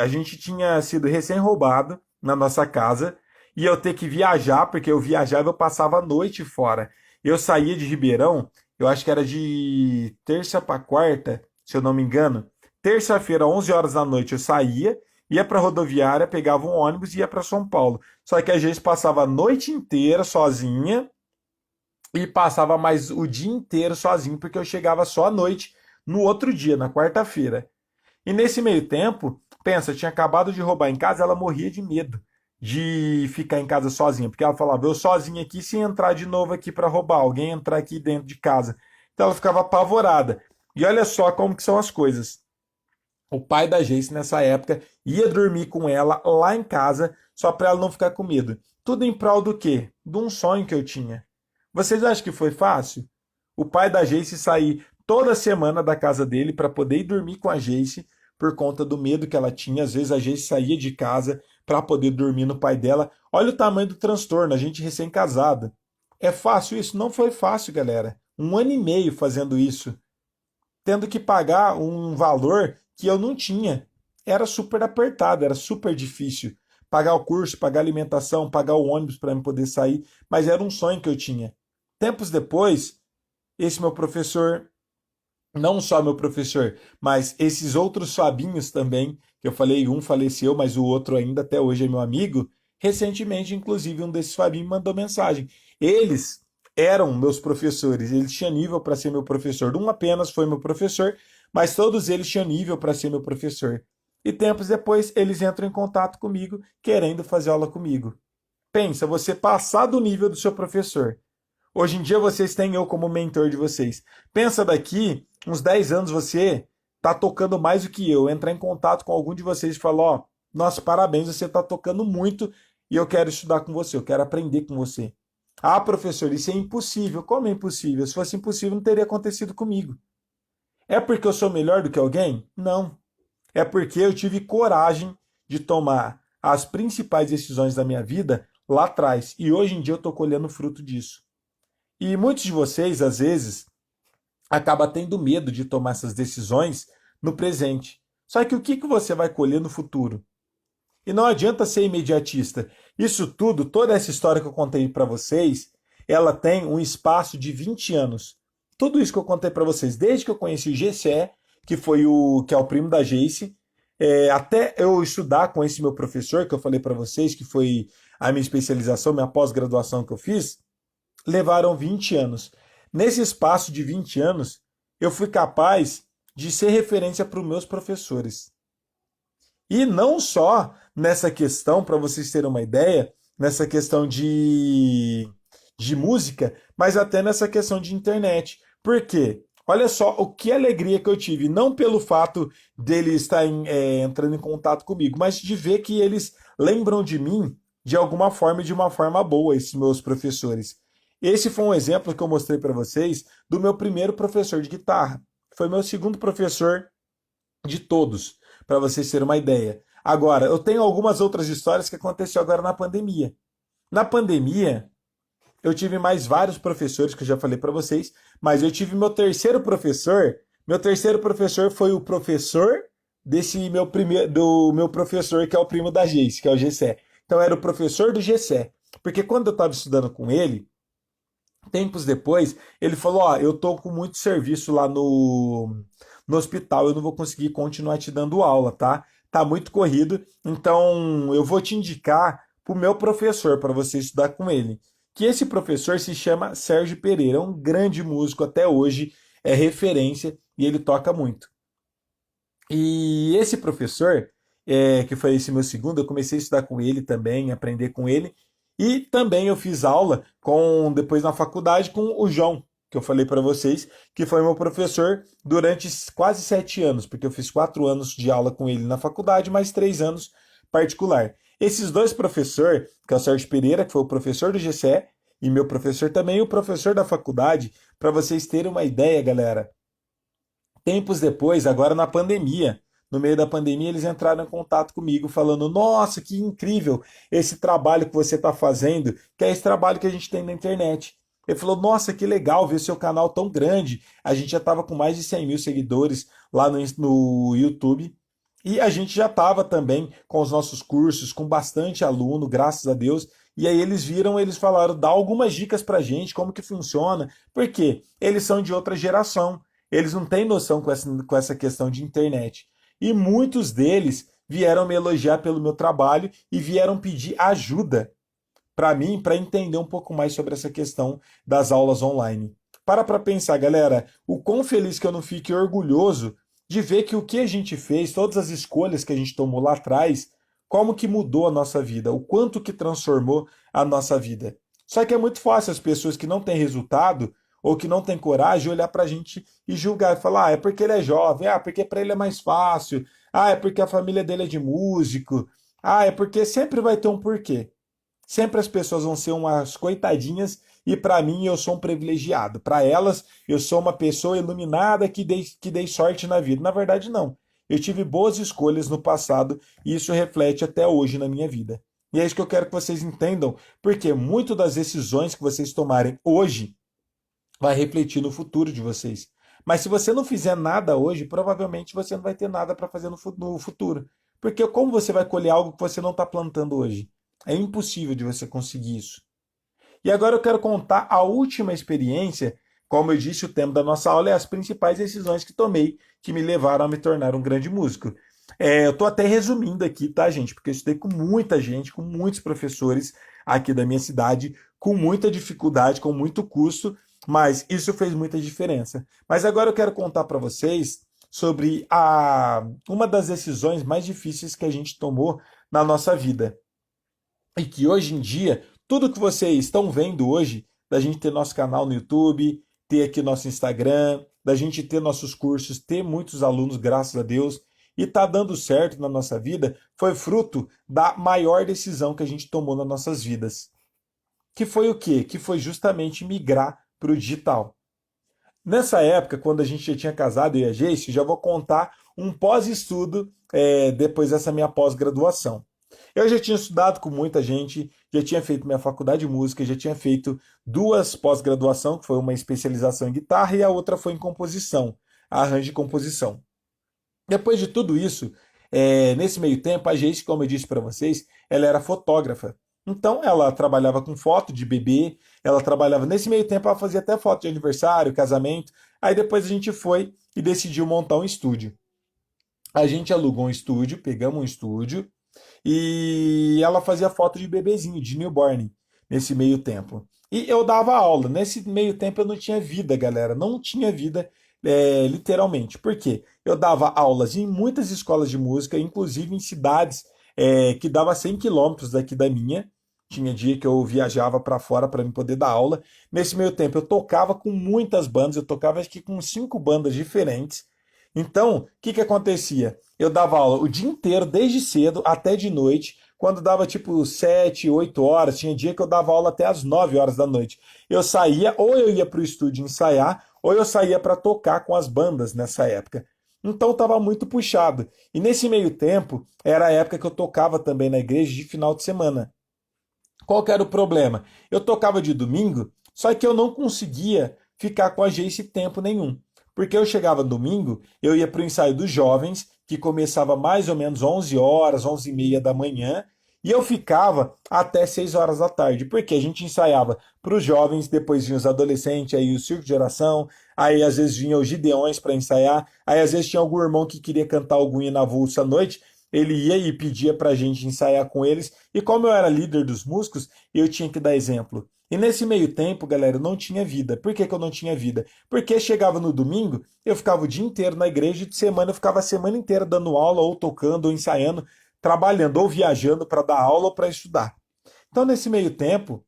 gente tinha sido recém-roubado na nossa casa, e eu ter que viajar, porque eu viajava, eu passava a noite fora. Eu saía de Ribeirão, eu acho que era de terça para quarta, se eu não me engano. Terça-feira, 11 horas da noite, eu saía, ia para a rodoviária, pegava um ônibus e ia para São Paulo. Só que a gente passava a noite inteira sozinha e passava mais o dia inteiro sozinho, porque eu chegava só à noite no outro dia, na quarta-feira. E nesse meio tempo, pensa, eu tinha acabado de roubar em casa, ela morria de medo de ficar em casa sozinha, porque ela falava: eu sozinha aqui, se entrar de novo aqui para roubar, alguém entrar aqui dentro de casa. Então ela ficava apavorada. E olha só como que são as coisas. O pai da Geice, nessa época, ia dormir com ela lá em casa, só para ela não ficar com medo. Tudo em prol do quê? De um sonho que eu tinha. Vocês acham que foi fácil? O pai da Geice sair toda semana da casa dele para poder ir dormir com a Geice por conta do medo que ela tinha. Às vezes a Geice saía de casa para poder dormir no pai dela. Olha o tamanho do transtorno, a gente recém-casada. É fácil isso? Não foi fácil, galera. 1 ano e meio fazendo isso, tendo que pagar um valor que eu não tinha. Era super apertado, era super difícil. Pagar o curso, pagar a alimentação, pagar o ônibus para eu poder sair, mas era um sonho que eu tinha. Tempos depois, esse meu professor, não só meu professor, mas esses outros Fabinhos também, que eu falei, um faleceu, mas o outro ainda até hoje é meu amigo. Recentemente, inclusive, um desses Fabinhos me mandou mensagem. Eles eram meus professores, eles tinham nível para ser meu professor. Um apenas foi meu professor, mas todos eles tinham nível para ser meu professor. E tempos depois, eles entram em contato comigo, querendo fazer aula comigo. Pensa, você passar do nível do seu professor. Hoje em dia vocês têm eu como mentor de vocês. Pensa daqui, uns 10 anos você tá tocando mais do que eu. Entrar em contato com algum de vocês e falar, ó, nossa, parabéns, você tá tocando muito e eu quero estudar com você, eu quero aprender com você. Ah, professor, isso é impossível. Como é impossível? Se fosse impossível, não teria acontecido comigo. É porque eu sou melhor do que alguém? Não. É porque eu tive coragem de tomar as principais decisões da minha vida lá atrás. E hoje em dia eu estou colhendo fruto disso. E muitos de vocês, às vezes, acabam tendo medo de tomar essas decisões no presente. Só que o que você vai colher no futuro? E não adianta ser imediatista. Isso tudo, toda essa história que eu contei para vocês, ela tem um espaço de 20 anos. Tudo isso que eu contei para vocês, desde que eu conheci o GCE, que é o primo da Geice, até eu estudar com esse meu professor, que eu falei para vocês, que foi a minha especialização, minha pós-graduação que eu fiz, levaram 20 anos. Nesse espaço de 20 anos, eu fui capaz de ser referência para os meus professores. E não só nessa questão, para vocês terem uma ideia, nessa questão de música, mas até nessa questão de internet. Por quê? Olha só o que alegria que eu tive, não pelo fato deles estarem entrando em contato comigo, mas de ver que eles lembram de mim de alguma forma e de uma forma boa, esses meus professores. Esse foi um exemplo que eu mostrei para vocês do meu primeiro professor de guitarra. Foi meu segundo professor de todos, para vocês terem uma ideia. Agora, eu tenho algumas outras histórias que aconteceu agora na pandemia. Na pandemia, eu tive mais vários professores que eu já falei para vocês, mas eu tive meu terceiro professor. Meu terceiro professor foi o professor desse meu primeiro, do meu professor que é o primo da Geice, que é o GCE. Então era o professor do GCE, porque quando eu estava estudando com ele, tempos depois, ele falou: ó, eu tô com muito serviço lá no hospital, eu não vou conseguir continuar te dando aula, tá? Tá muito corrido, então eu vou te indicar pro meu professor para você estudar com ele. Que esse professor se chama Sérgio Pereira, é um grande músico até hoje, é referência e ele toca muito. E esse professor, que foi esse meu segundo, eu comecei a estudar com ele também, aprender com ele. E também eu fiz aula com depois na faculdade com o João, que eu falei para vocês, que foi meu professor durante quase 7 anos, porque eu fiz 4 anos de aula com ele na faculdade, mais 3 anos particular. Esses dois professores, que é o Sérgio Pereira, que foi o professor do GCE, e meu professor também, e o professor da faculdade, para vocês terem uma ideia, galera. Tempos depois, agora na pandemia, no meio da pandemia, eles entraram em contato comigo falando: Nossa, que incrível esse trabalho que você está fazendo, que é esse trabalho que a gente tem na internet. Ele falou: Nossa, que legal ver seu canal tão grande. A gente já estava com mais de 100 mil seguidores lá no YouTube. E a gente já estava também com os nossos cursos, com bastante aluno, graças a Deus. E aí eles viram, eles falaram: dá algumas dicas pra gente, como que funciona. Por quê? Eles são de outra geração. Eles não têm noção com essa questão de internet. E muitos deles vieram me elogiar pelo meu trabalho e vieram pedir ajuda para mim, para entender um pouco mais sobre essa questão das aulas online. Para pensar, galera, o quão feliz que eu não fique orgulhoso de ver que o que a gente fez, todas as escolhas que a gente tomou lá atrás, como que mudou a nossa vida, o quanto que transformou a nossa vida. Só que é muito fácil as pessoas que não têm resultado ou que não tem coragem de olhar para a gente e julgar e falar, é porque ele é jovem, porque para ele é mais fácil, é porque a família dele é de músico, é porque sempre vai ter um porquê. Sempre as pessoas vão ser umas coitadinhas e para mim eu sou um privilegiado. Para elas eu sou uma pessoa iluminada que dei sorte na vida. Na verdade, não. Eu tive boas escolhas no passado e isso reflete até hoje na minha vida. E é isso que eu quero que vocês entendam, porque muito das decisões que vocês tomarem hoje vai refletir no futuro de vocês. Mas se você não fizer nada hoje, provavelmente você não vai ter nada para fazer no futuro. Porque como você vai colher algo que você não está plantando hoje? É impossível de você conseguir isso. E agora eu quero contar a última experiência. Como eu disse, o tema da nossa aula é as principais decisões que tomei que me levaram a me tornar um grande músico. Eu estou até resumindo aqui, tá, gente? Porque eu estudei com muita gente, com muitos professores aqui da minha cidade, com muita dificuldade, com muito custo, mas isso fez muita diferença. Mas agora eu quero contar para vocês sobre uma das decisões mais difíceis que a gente tomou na nossa vida. E que hoje em dia, tudo que vocês estão vendo hoje, da gente ter nosso canal no YouTube, ter aqui nosso Instagram, da gente ter nossos cursos, ter muitos alunos, graças a Deus, e tá dando certo na nossa vida, foi fruto da maior decisão que a gente tomou nas nossas vidas. Que foi o quê? Que foi justamente migrar para o digital. Nessa época, quando a gente já tinha casado, eu e a Geice, já vou contar um pós-estudo depois dessa minha pós-graduação. Eu já tinha estudado com muita gente, já tinha feito minha faculdade de música, já tinha feito duas pós-graduação, que foi uma especialização em guitarra e a outra foi em composição, arranjo e composição. Depois de tudo isso, nesse meio tempo, a Geice, como eu disse para vocês, ela era fotógrafa. Então, ela trabalhava com foto de bebê, ela trabalhava nesse meio tempo, ela fazia até foto de aniversário, casamento. Aí depois a gente foi e decidiu montar um estúdio. A gente alugou um estúdio, pegamos um estúdio e ela fazia foto de bebezinho, de newborn, nesse meio tempo. E eu dava aula. Nesse meio tempo eu não tinha vida, galera. Não tinha vida, literalmente. Por quê? Eu dava aulas em muitas escolas de música, inclusive em cidades que dava 100 quilômetros daqui da minha. Tinha dia que eu viajava para fora para me poder dar aula. Nesse meio tempo eu tocava com muitas bandas, eu tocava acho que com 5 bandas diferentes. Então, o que que acontecia? Eu dava aula o dia inteiro, desde cedo até de noite. Quando dava tipo 7, 8 horas, tinha dia que eu dava aula até as 9 horas da noite. Eu saía, ou eu ia para o estúdio ensaiar, ou eu saía para tocar com as bandas nessa época. Então estava muito puxado. E nesse meio tempo, era a época que eu tocava também na igreja de final de semana. Qual que era o problema? Eu tocava de domingo, só que eu não conseguia ficar com a Geice tempo nenhum. Porque eu chegava domingo, eu ia para o ensaio dos jovens, que começava mais ou menos 11 horas, 11 e meia da manhã, e eu ficava até 6 horas da tarde, porque a gente ensaiava para os jovens, depois vinha os adolescentes, aí o circo de oração, aí às vezes vinha os gideões para ensaiar, aí às vezes tinha algum irmão que queria cantar algum hino avulso à noite, ele ia e pedia para a gente ensaiar com eles, e como eu era líder dos músicos, eu tinha que dar exemplo. E nesse meio tempo, galera, eu não tinha vida. Por que que eu não tinha vida? Porque chegava no domingo, eu ficava o dia inteiro na igreja, e de semana eu ficava a semana inteira dando aula, ou tocando, ou ensaiando, trabalhando, ou viajando para dar aula ou para estudar. Então, nesse meio tempo,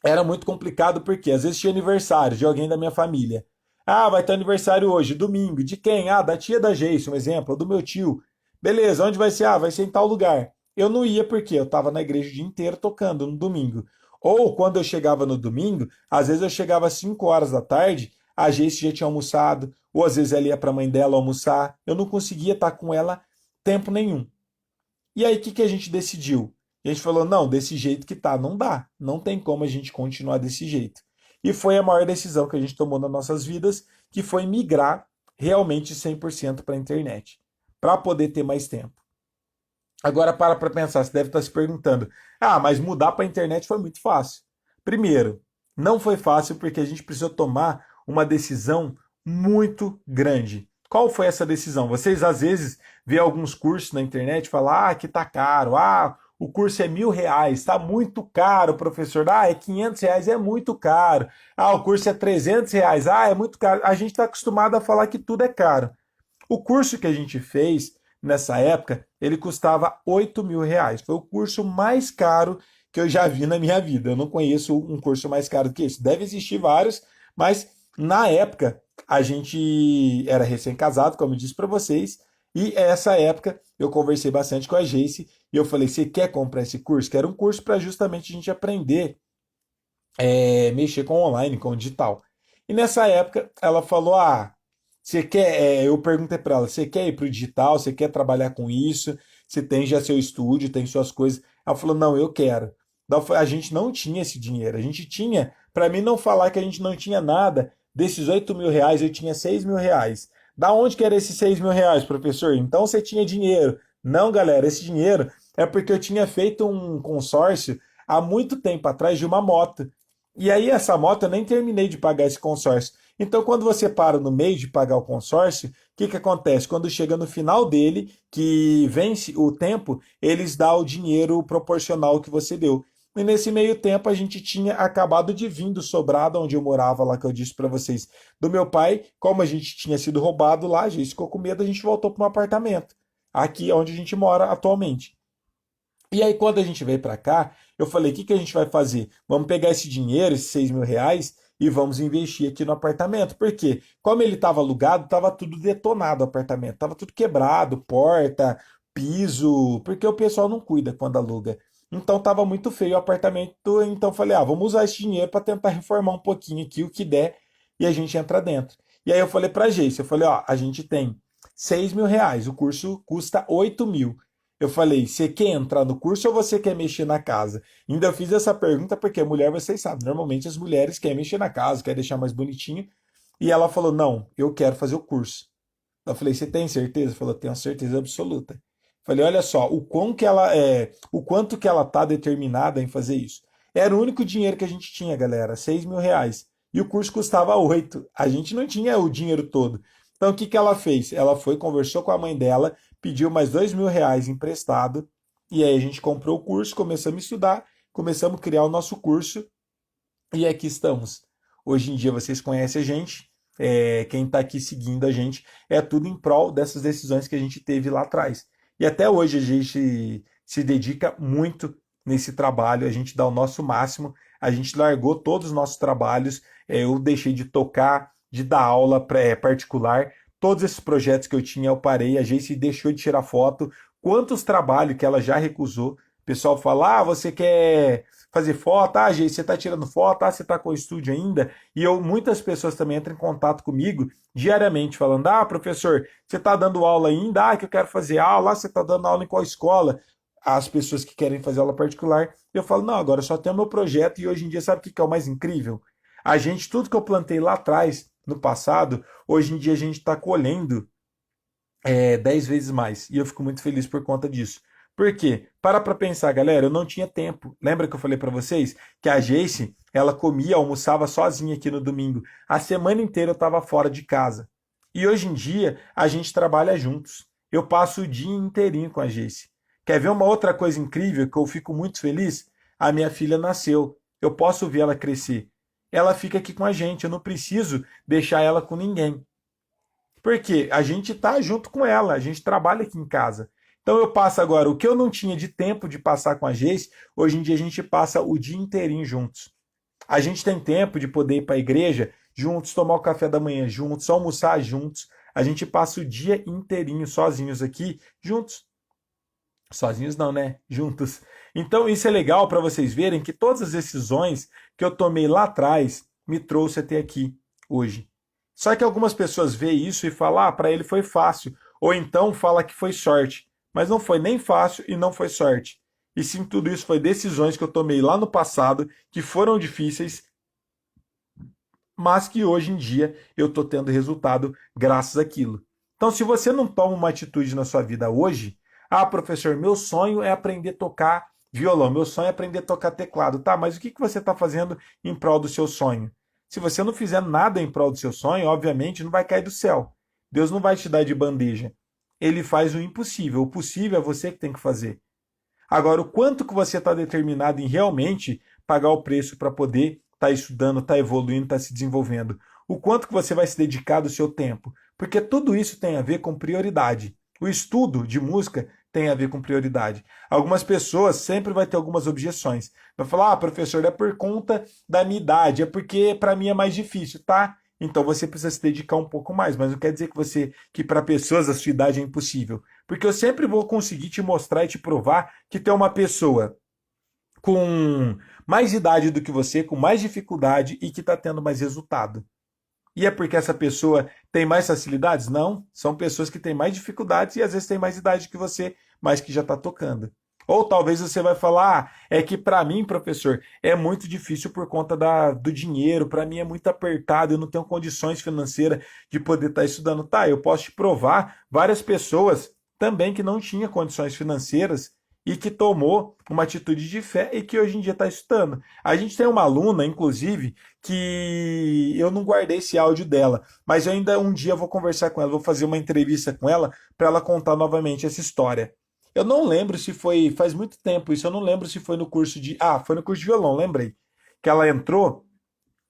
era muito complicado porque às vezes tinha aniversário de alguém da minha família. Vai ter aniversário hoje, domingo. De quem? Da tia da Geice, um exemplo, ou do meu tio. Beleza, onde vai ser? Vai ser em tal lugar. Eu não ia porque eu estava na igreja o dia inteiro tocando no domingo. Ou quando eu chegava no domingo, às vezes eu chegava às 5 horas da tarde, a Geice já tinha almoçado, ou às vezes ela ia para a mãe dela almoçar. Eu não conseguia estar com ela tempo nenhum. E aí, o que que a gente decidiu? A gente falou, não, desse jeito que tá, não dá. Não tem como a gente continuar desse jeito. E foi a maior decisão que a gente tomou nas nossas vidas, que foi migrar realmente 100% para a internet, para poder ter mais tempo. Agora para pensar, você deve estar se perguntando, mas mudar para a internet foi muito fácil. Primeiro, não foi fácil porque a gente precisou tomar uma decisão muito grande. Qual foi essa decisão? Vocês às vezes vê alguns cursos na internet e falam, que tá caro, o curso é R$ 1.000, tá muito caro, professor. É R$ 500, é muito caro. O curso é R$ 300, é muito caro. A gente está acostumado a falar que tudo é caro. O curso que a gente fez nessa época, ele custava R$ 8.000. Foi o curso mais caro que eu já vi na minha vida. Eu não conheço um curso mais caro que esse. Deve existir vários, Mas na época a gente era recém-casado, como eu disse para vocês, e essa época eu conversei bastante com a Jace e eu falei: você quer comprar esse curso? Que era um curso para justamente a gente aprender mexer com online, com o digital. E nessa época ela falou: ah, você quer. Eu perguntei para ela: você quer ir para o digital? Você quer trabalhar com isso? Você tem já seu estúdio, tem suas coisas? Ela falou: não, eu quero. Daí a gente não tinha esse dinheiro. A gente tinha, para mim não falar que a gente não tinha nada, desses R$ 8.000, eu tinha R$ 6.000. Da onde que era esses R$ 6.000, professor? Então você tinha dinheiro. Não, galera, esse dinheiro é porque eu tinha feito um consórcio há muito tempo atrás de uma moto. E aí essa moto eu nem terminei de pagar esse consórcio. Então quando você para no meio de pagar o consórcio, o que que acontece? Quando chega no final dele, que vence o tempo, eles dão o dinheiro proporcional que você deu. E nesse meio tempo a gente tinha acabado de vir do sobrado onde eu morava lá, que eu disse para vocês, do meu pai. Como a gente tinha sido roubado lá, a gente ficou com medo, a gente voltou para um apartamento, aqui onde a gente mora atualmente. E aí, quando a gente veio para cá, eu falei: o que que a gente vai fazer? Vamos pegar esse dinheiro, esses R$ 6.000, e vamos investir aqui no apartamento. Por quê? Como ele estava alugado, estava tudo detonado o apartamento, estava tudo quebrado, porta, piso, porque o pessoal não cuida quando aluga. Então estava muito feio o apartamento, então eu falei: ah, vamos usar esse dinheiro para tentar reformar um pouquinho aqui, o que der, e a gente entra dentro. E aí eu falei para a Geice, eu falei: ó, a gente tem R$ 6.000, o curso custa 8.000. Eu falei: você quer entrar no curso ou você quer mexer na casa? Ainda fiz essa pergunta porque mulher, vocês sabem, normalmente as mulheres querem mexer na casa, querem deixar mais bonitinho. E ela falou: não, eu quero fazer o curso. Eu falei: você tem certeza? Falou: tenho certeza absoluta. Falei: olha só, o quanto que ela tá determinada em fazer isso. Era o único dinheiro que a gente tinha, galera, R$ 6.000. E o curso custava 8. A gente não tinha o dinheiro todo. Então o que que ela fez? Ela foi, conversou com a mãe dela, pediu mais R$ 2.000 emprestado, e aí a gente comprou o curso, começamos a estudar, começamos a criar o nosso curso, e aqui estamos. Hoje em dia vocês conhecem a gente, quem está aqui seguindo a gente, é tudo em prol dessas decisões que a gente teve lá atrás. E até hoje a gente se dedica muito nesse trabalho, a gente dá o nosso máximo, a gente largou todos os nossos trabalhos, eu deixei de tocar, de dar aula particular, todos esses projetos que eu tinha eu parei, a gente deixou de tirar foto, quantos trabalhos que ela já recusou. O pessoal fala: ah, você quer fazer foto? Ah, gente, você está tirando foto? Ah, você está com o estúdio ainda? E muitas pessoas também entram em contato comigo diariamente, falando: ah, professor, você está dando aula ainda? Ah, que eu quero fazer aula. Ah, você está dando aula em qual escola? As pessoas que querem fazer aula particular. Eu falo: não, agora só tem o meu projeto. E hoje em dia, sabe o que é o mais incrível? A gente, tudo que eu plantei lá atrás, no passado, hoje em dia a gente está colhendo 10 vezes mais. E eu fico muito feliz por conta disso. Por quê? Para pensar, galera, eu não tinha tempo. Lembra que eu falei para vocês que a Jace, ela comia, almoçava sozinha aqui no domingo. A semana inteira eu estava fora de casa. E hoje em dia a gente trabalha juntos. Eu passo o dia inteirinho com a Jace. Quer ver uma outra coisa incrível que eu fico muito feliz? A minha filha nasceu. Eu posso ver ela crescer. Ela fica aqui com a gente. Eu não preciso deixar ela com ninguém. Porque a gente está junto com ela, a gente trabalha aqui em casa. Então eu passo agora o que eu não tinha de tempo de passar com a Geis, hoje em dia a gente passa o dia inteirinho juntos. A gente tem tempo de poder ir para a igreja juntos, tomar o café da manhã juntos, almoçar juntos. A gente passa o dia inteirinho sozinhos aqui, juntos. Sozinhos não, né? Juntos. Então isso é legal para vocês verem que todas as decisões que eu tomei lá atrás me trouxe até aqui hoje. Só que algumas pessoas veem isso e falam: ah, para ele foi fácil. Ou então fala que foi sorte. Mas não foi nem fácil e não foi sorte. E sim, tudo isso foi decisões que eu tomei lá no passado, que foram difíceis, mas que hoje em dia eu estou tendo resultado graças àquilo. Então, se você não toma uma atitude na sua vida hoje: ah, professor, meu sonho é aprender a tocar violão, meu sonho é aprender a tocar teclado. Tá, mas o que você está fazendo em prol do seu sonho? Se você não fizer nada em prol do seu sonho, obviamente não vai cair do céu. Deus não vai te dar de bandeja. Ele faz o impossível. O possível é você que tem que fazer. Agora, o quanto que você está determinado em realmente pagar o preço para poder estar estudando, estar evoluindo, estar se desenvolvendo? O quanto que você vai se dedicar do seu tempo? Porque tudo isso tem a ver com prioridade. O estudo de música tem a ver com prioridade. Algumas pessoas sempre vai ter algumas objeções. Vai falar, ah, professor, é por conta da minha idade, é porque para mim é mais difícil, tá? Então você precisa se dedicar um pouco mais, mas não quer dizer que para pessoas a sua idade é impossível. Porque eu sempre vou conseguir te mostrar e te provar que tem uma pessoa com mais idade do que você, com mais dificuldade e que está tendo mais resultado. E é porque essa pessoa tem mais facilidades? Não. São pessoas que têm mais dificuldades e às vezes têm mais idade que você, mas que já está tocando. Ou talvez você vai falar, ah, é que para mim, professor, é muito difícil por conta do dinheiro, para mim é muito apertado, eu não tenho condições financeiras de poder estar estudando. Tá, eu posso te provar várias pessoas também que não tinham condições financeiras e que tomou uma atitude de fé e que hoje em dia está estudando. A gente tem uma aluna, inclusive, que eu não guardei esse áudio dela, mas eu ainda um dia vou conversar com ela, vou fazer uma entrevista com ela para ela contar novamente essa história. Eu não lembro se foi, faz muito tempo isso, eu não lembro se foi no curso de, foi no curso de violão, lembrei. Que ela entrou,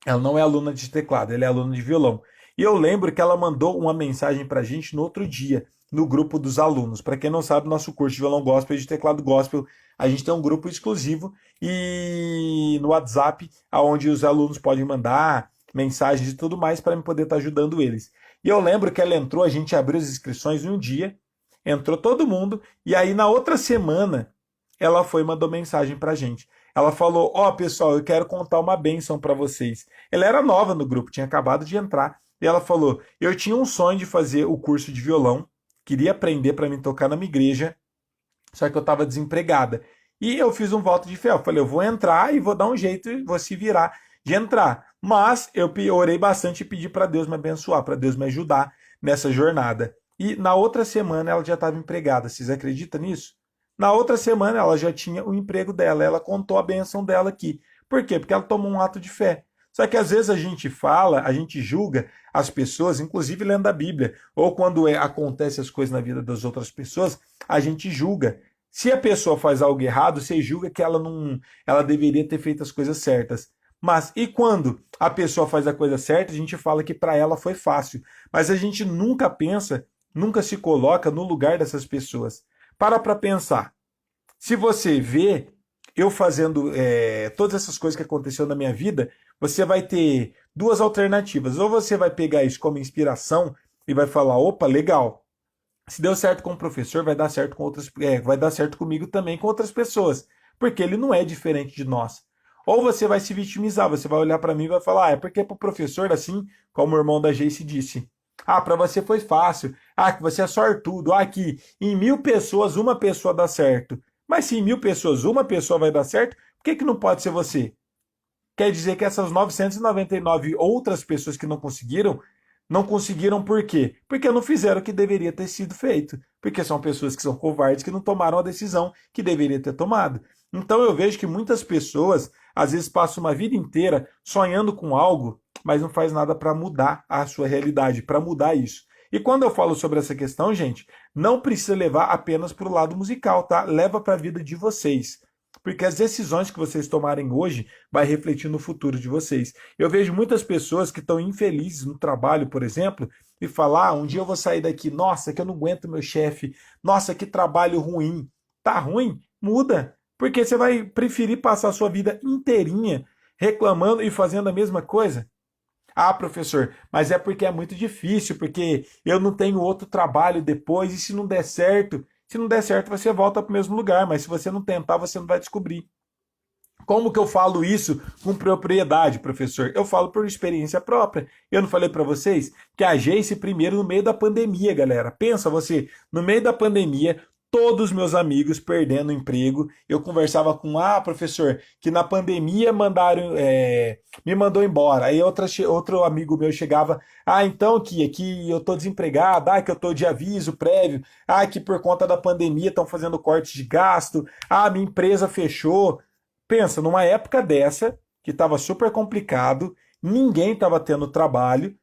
ela não é aluna de teclado, ela é aluna de violão. E eu lembro que ela mandou uma mensagem pra gente no outro dia, no grupo dos alunos. Para quem não sabe, nosso curso de violão gospel e de teclado gospel, a gente tem um grupo exclusivo e no WhatsApp, onde os alunos podem mandar mensagens e tudo mais para eu poder estar ajudando eles. E eu lembro que ela entrou, a gente abriu as inscrições em um dia, entrou todo mundo, e aí na outra semana ela foi e mandou mensagem pra gente. Ela falou, ó, pessoal, eu quero contar uma bênção para vocês. Ela era nova no grupo, tinha acabado de entrar. E ela falou, eu tinha um sonho de fazer o curso de violão, queria aprender para me tocar na minha igreja, só que eu estava desempregada. E eu fiz um voto de fé. Eu falei, eu vou entrar e vou dar um jeito e vou se virar de entrar. Mas eu orei bastante e pedi para Deus me abençoar, para Deus me ajudar nessa jornada. E na outra semana ela já estava empregada. Vocês acreditam nisso? Na outra semana ela já tinha o emprego dela. Ela contou a bênção dela aqui. Por quê? Porque ela tomou um ato de fé. Só que às vezes a gente fala, a gente julga as pessoas, inclusive lendo a Bíblia, ou quando acontece as coisas na vida das outras pessoas, a gente julga. Se a pessoa faz algo errado, você julga que ela deveria ter feito as coisas certas. Mas e quando a pessoa faz a coisa certa, a gente fala que para ela foi fácil. Mas a gente nunca pensa, nunca se coloca no lugar dessas pessoas. Para pensar. Se você vê eu fazendo todas essas coisas que aconteceram na minha vida, você vai ter duas alternativas. Ou você vai pegar isso como inspiração e vai falar, opa, legal. Se deu certo com o professor, vai dar certo com outras, vai dar certo comigo também com outras pessoas, porque ele não é diferente de nós. Ou você vai se vitimizar, você vai olhar para mim e vai falar, é porque para o professor, assim como o irmão da Jace disse, para você foi fácil, que você é sortudo, que em 1000 pessoas uma pessoa dá certo. Mas se em 1000 pessoas uma pessoa vai dar certo, por que não pode ser você? Quer dizer que essas 999 outras pessoas que não conseguiram por quê? Porque não fizeram o que deveria ter sido feito. Porque são pessoas que são covardes, que não tomaram a decisão que deveria ter tomado. Então eu vejo que muitas pessoas, às vezes, passam uma vida inteira sonhando com algo, mas não faz nada para mudar a sua realidade, para mudar isso. E quando eu falo sobre essa questão, gente, não precisa levar apenas para o lado musical, tá? Leva para a vida de vocês. Porque as decisões que vocês tomarem hoje vai refletir no futuro de vocês. Eu vejo muitas pessoas que estão infelizes no trabalho, por exemplo, e falar, um dia eu vou sair daqui, nossa, que eu não aguento meu chefe, nossa, que trabalho ruim. Tá ruim? Muda. Porque você vai preferir passar a sua vida inteirinha reclamando e fazendo a mesma coisa? Professor, mas é porque é muito difícil, porque eu não tenho outro trabalho depois, e se não der certo, você volta para o mesmo lugar, mas se você não tentar, você não vai descobrir. Como que eu falo isso com propriedade, professor? Eu falo por experiência própria. Eu não falei para vocês que a Jace primeiro no meio da pandemia, galera. Pensa você, no meio da pandemia, todos meus amigos perdendo emprego. Eu conversava com, professor, que na pandemia me mandou embora. Aí outro amigo meu chegava, então que eu tô desempregado, que eu tô de aviso prévio, que por conta da pandemia estão fazendo cortes de gasto, minha empresa fechou. Pensa, numa época dessa, que estava super complicado, ninguém estava tendo trabalho,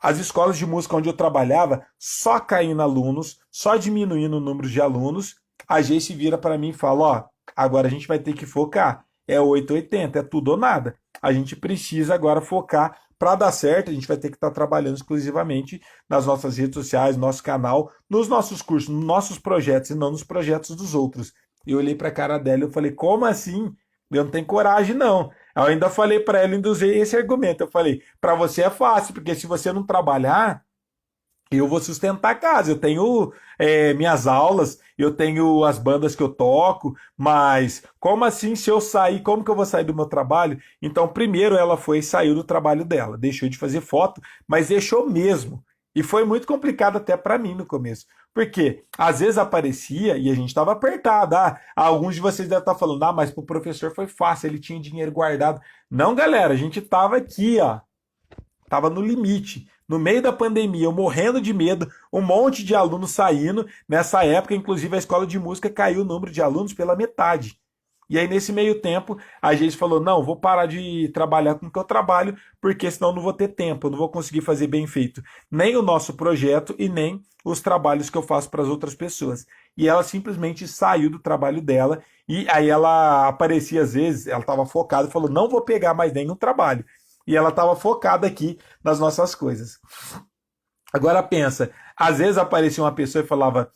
as escolas de música onde eu trabalhava só caindo alunos, só diminuindo o número de alunos, a Jace vira para mim e fala, agora a gente vai ter que focar, é 880, é tudo ou nada. A gente precisa agora focar para dar certo, a gente vai ter que estar trabalhando exclusivamente nas nossas redes sociais, no nosso canal, nos nossos cursos, nos nossos projetos e não nos projetos dos outros. Eu olhei para a cara dela e eu falei, como assim? Eu não tenho coragem, não. Eu ainda falei para ela, ainda usei esse argumento. Eu falei, para você é fácil, porque se você não trabalhar, eu vou sustentar a casa. Eu tenho minhas aulas, eu tenho as bandas que eu toco, mas como assim se eu sair, como que eu vou sair do meu trabalho? Então, primeiro ela foi e saiu do trabalho dela, deixou de fazer foto, mas deixou mesmo. E foi muito complicado até para mim no começo. Porque às vezes aparecia e a gente estava apertado. Alguns de vocês devem estar falando, mas para o professor foi fácil, ele tinha dinheiro guardado. Não, galera, a gente estava aqui, ó. Tava no limite. No meio da pandemia, eu morrendo de medo, um monte de alunos saindo. Nessa época, inclusive, a escola de música caiu o número de alunos pela metade. E aí, nesse meio tempo, a gente falou: não, vou parar de trabalhar com o que eu trabalho, porque senão eu não vou ter tempo, eu não vou conseguir fazer bem feito nem o nosso projeto e nem os trabalhos que eu faço para as outras pessoas. E ela simplesmente saiu do trabalho dela, e aí ela aparecia às vezes, ela estava focada e falou: não vou pegar mais nenhum trabalho. E ela estava focada aqui nas nossas coisas. Agora pensa, às vezes aparecia uma pessoa e falava: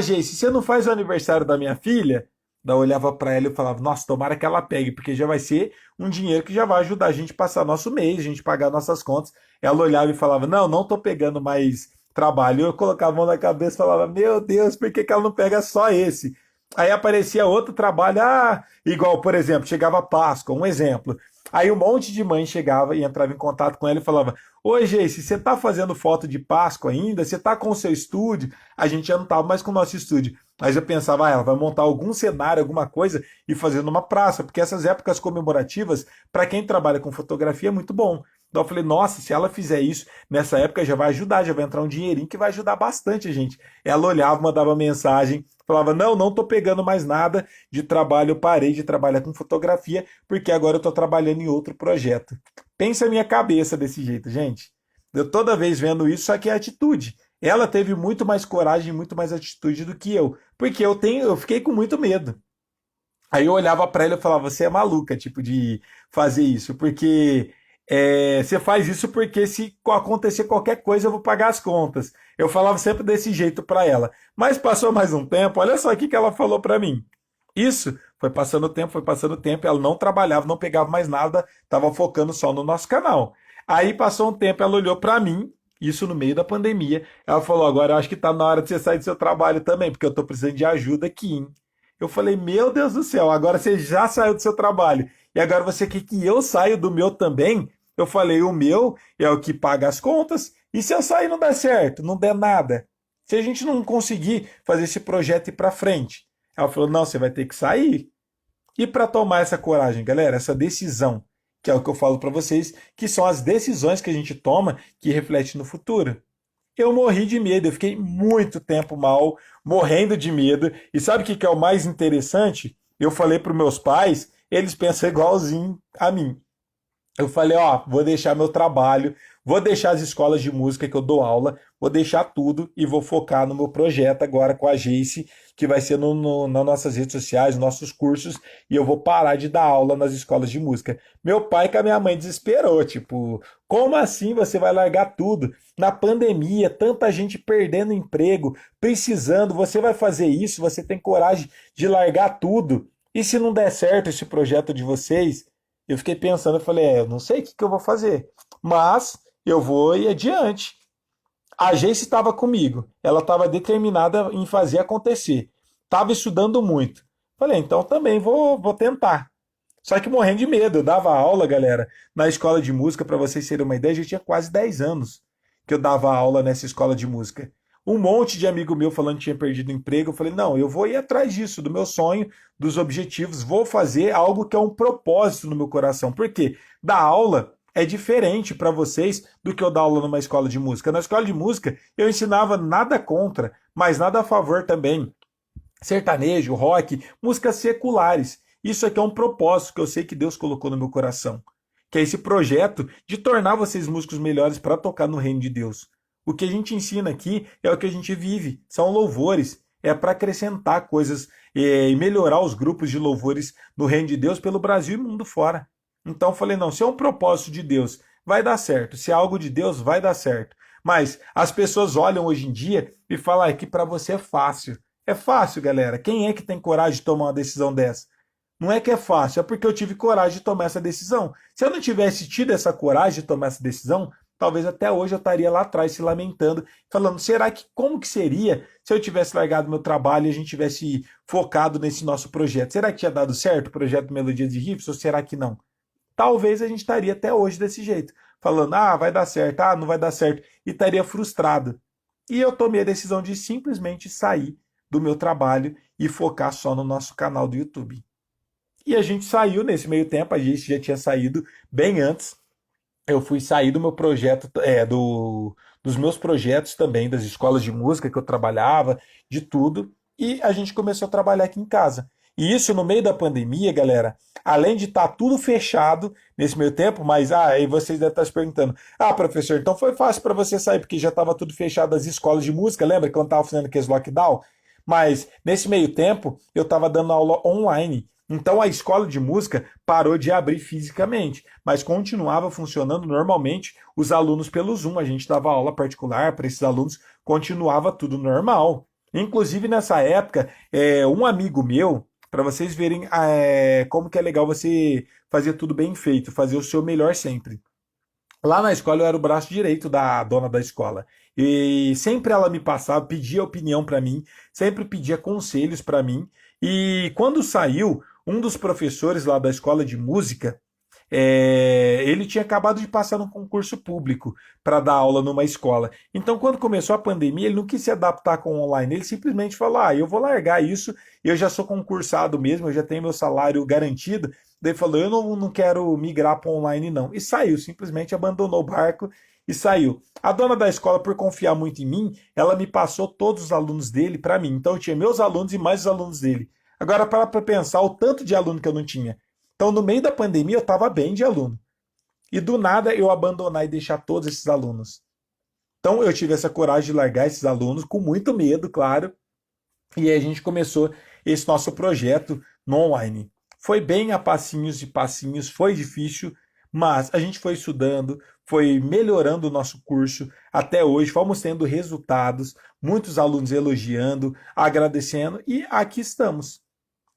Geice, você não faz o aniversário da minha filha? Daí eu olhava para ela e falava: nossa, tomara que ela pegue, porque já vai ser um dinheiro que já vai ajudar a gente a passar nosso mês, a gente pagar nossas contas. Ela olhava e falava: não, não tô pegando mais trabalho. Eu colocava a mão na cabeça e falava: meu Deus, por que que ela não pega só esse? Aí aparecia outro trabalho, igual, por exemplo, chegava Páscoa, um exemplo. Aí um monte de mãe chegava e entrava em contato com ela e falava: oi, Geice, você tá fazendo foto de Páscoa ainda? Você tá com o seu estúdio? A gente já não tava mais com o nosso estúdio. Mas eu pensava, ela vai montar algum cenário, alguma coisa e fazer numa praça, porque essas épocas comemorativas, para quem trabalha com fotografia, é muito bom. Então eu falei, nossa, se ela fizer isso, nessa época já vai ajudar, já vai entrar um dinheirinho que vai ajudar bastante a gente. Ela olhava, mandava mensagem, falava, não, não tô pegando mais nada de trabalho, eu parei de trabalhar com fotografia, porque agora eu tô trabalhando em outro projeto. Pensa a minha cabeça desse jeito, gente. Eu toda vez vendo isso, só que é atitude. Ela teve muito mais coragem, muito mais atitude do que eu, porque eu fiquei com muito medo. Aí eu olhava pra ela e falava, você é maluca, tipo, de fazer isso, porque você faz isso porque se acontecer qualquer coisa eu vou pagar as contas. Eu falava sempre desse jeito pra ela. Mas passou mais um tempo, olha só o que ela falou pra mim. Isso foi passando o tempo, ela não trabalhava, não pegava mais nada, estava focando só no nosso canal. Aí passou um tempo, ela olhou pra mim, isso no meio da pandemia, ela falou, agora eu acho que tá na hora de você sair do seu trabalho também, porque eu tô precisando de ajuda aqui, hein? Eu falei, meu Deus do céu, agora você já saiu do seu trabalho e agora você quer que eu saia do meu também? Eu falei, o meu é o que paga as contas e se eu sair não der certo, não der nada? Se a gente não conseguir fazer esse projeto ir para frente? Ela falou, não, você vai ter que sair. E para tomar essa coragem, galera, essa decisão, que é o que eu falo para vocês, que são as decisões que a gente toma que refletem no futuro. Eu morri de medo, eu fiquei muito tempo mal, morrendo de medo. E sabe o que é o mais interessante? Eu falei para os meus pais, eles pensam igualzinho a mim. Eu falei, vou deixar meu trabalho, vou deixar as escolas de música que eu dou aula, vou deixar tudo e vou focar no meu projeto agora com a Jace, que vai ser nas nossas redes sociais, nossos cursos, e eu vou parar de dar aula nas escolas de música. Meu pai com a minha mãe desesperou, tipo, como assim você vai largar tudo? Na pandemia, tanta gente perdendo emprego, precisando, você vai fazer isso, você tem coragem de largar tudo? E se não der certo esse projeto de vocês? Eu fiquei pensando, eu falei, eu não sei o que eu vou fazer, mas eu vou ir adiante. A Jace estava comigo, ela estava determinada em fazer acontecer, estava estudando muito. Falei, então também vou tentar. Só que morrendo de medo, eu dava aula, galera, na escola de música, para vocês terem uma ideia, já tinha quase 10 anos que eu dava aula nessa escola de música. Um monte de amigo meu falando que tinha perdido o emprego. Eu falei, não, eu vou ir atrás disso, do meu sonho, dos objetivos, vou fazer algo que é um propósito no meu coração. Por quê? Dar aula é diferente para vocês do que eu dar aula numa escola de música. Na escola de música, eu ensinava nada contra, mas nada a favor também. Sertanejo, rock, músicas seculares. Isso aqui é um propósito que eu sei que Deus colocou no meu coração. Que é esse projeto de tornar vocês músicos melhores para tocar no reino de Deus. O que a gente ensina aqui é o que a gente vive, são louvores. É para acrescentar coisas e melhorar os grupos de louvores no reino de Deus pelo Brasil e mundo fora. Então eu falei, não, se é um propósito de Deus vai dar certo. Se é algo de Deus, vai dar certo. Mas as pessoas olham hoje em dia e falam que para você é fácil. É fácil, galera. Quem é que tem coragem de tomar uma decisão dessa? Não é que é fácil, é porque eu tive coragem de tomar essa decisão. Se eu não tivesse tido essa coragem de tomar essa decisão, talvez até hoje eu estaria lá atrás se lamentando, falando, será que como que seria se eu tivesse largado meu trabalho e a gente tivesse focado nesse nosso projeto? Será que tinha dado certo o projeto Melodias de Riffs ou será que não? Talvez a gente estaria até hoje desse jeito, falando, vai dar certo, não vai dar certo, e estaria frustrado. E eu tomei a decisão de simplesmente sair do meu trabalho e focar só no nosso canal do YouTube. E a gente saiu nesse meio tempo, a gente já tinha saído bem antes. Eu fui sair do meu projeto, dos meus projetos também, das escolas de música que eu trabalhava, de tudo, e a gente começou a trabalhar aqui em casa. E isso no meio da pandemia, galera, além de estar tudo fechado nesse meio tempo, mas aí vocês devem estar se perguntando: professor, então foi fácil para você sair, porque já estava tudo fechado as escolas de música, lembra quando estava fazendo aqueles lockdown? Mas nesse meio tempo eu estava dando aula online. Então a escola de música parou de abrir fisicamente, mas continuava funcionando normalmente os alunos pelo Zoom. A gente dava aula particular para esses alunos, continuava tudo normal. Inclusive nessa época, um amigo meu, para vocês verem como que é legal você fazer tudo bem feito, fazer o seu melhor sempre. Lá na escola eu era o braço direito da dona da escola. E sempre ela me passava, pedia opinião para mim, sempre pedia conselhos para mim. E quando saiu, um dos professores lá da escola de música, ele tinha acabado de passar num concurso público para dar aula numa escola. Então, quando começou a pandemia, ele não quis se adaptar com o online. Ele simplesmente falou: eu vou largar isso, eu já sou concursado mesmo, eu já tenho meu salário garantido. Daí falou: eu não quero migrar para online, não. E saiu, simplesmente abandonou o barco e saiu. A dona da escola, por confiar muito em mim, ela me passou todos os alunos dele para mim. Então, eu tinha meus alunos e mais os alunos dele. Agora, para pensar o tanto de aluno que eu não tinha. Então, no meio da pandemia, eu estava bem de aluno. E do nada, eu abandonar e deixar todos esses alunos. Então, eu tive essa coragem de largar esses alunos, com muito medo, claro. E aí a gente começou esse nosso projeto no online. Foi bem a passinhos e passinhos, foi difícil, mas a gente foi estudando, foi melhorando o nosso curso até hoje, fomos tendo resultados, muitos alunos elogiando, agradecendo, e aqui estamos.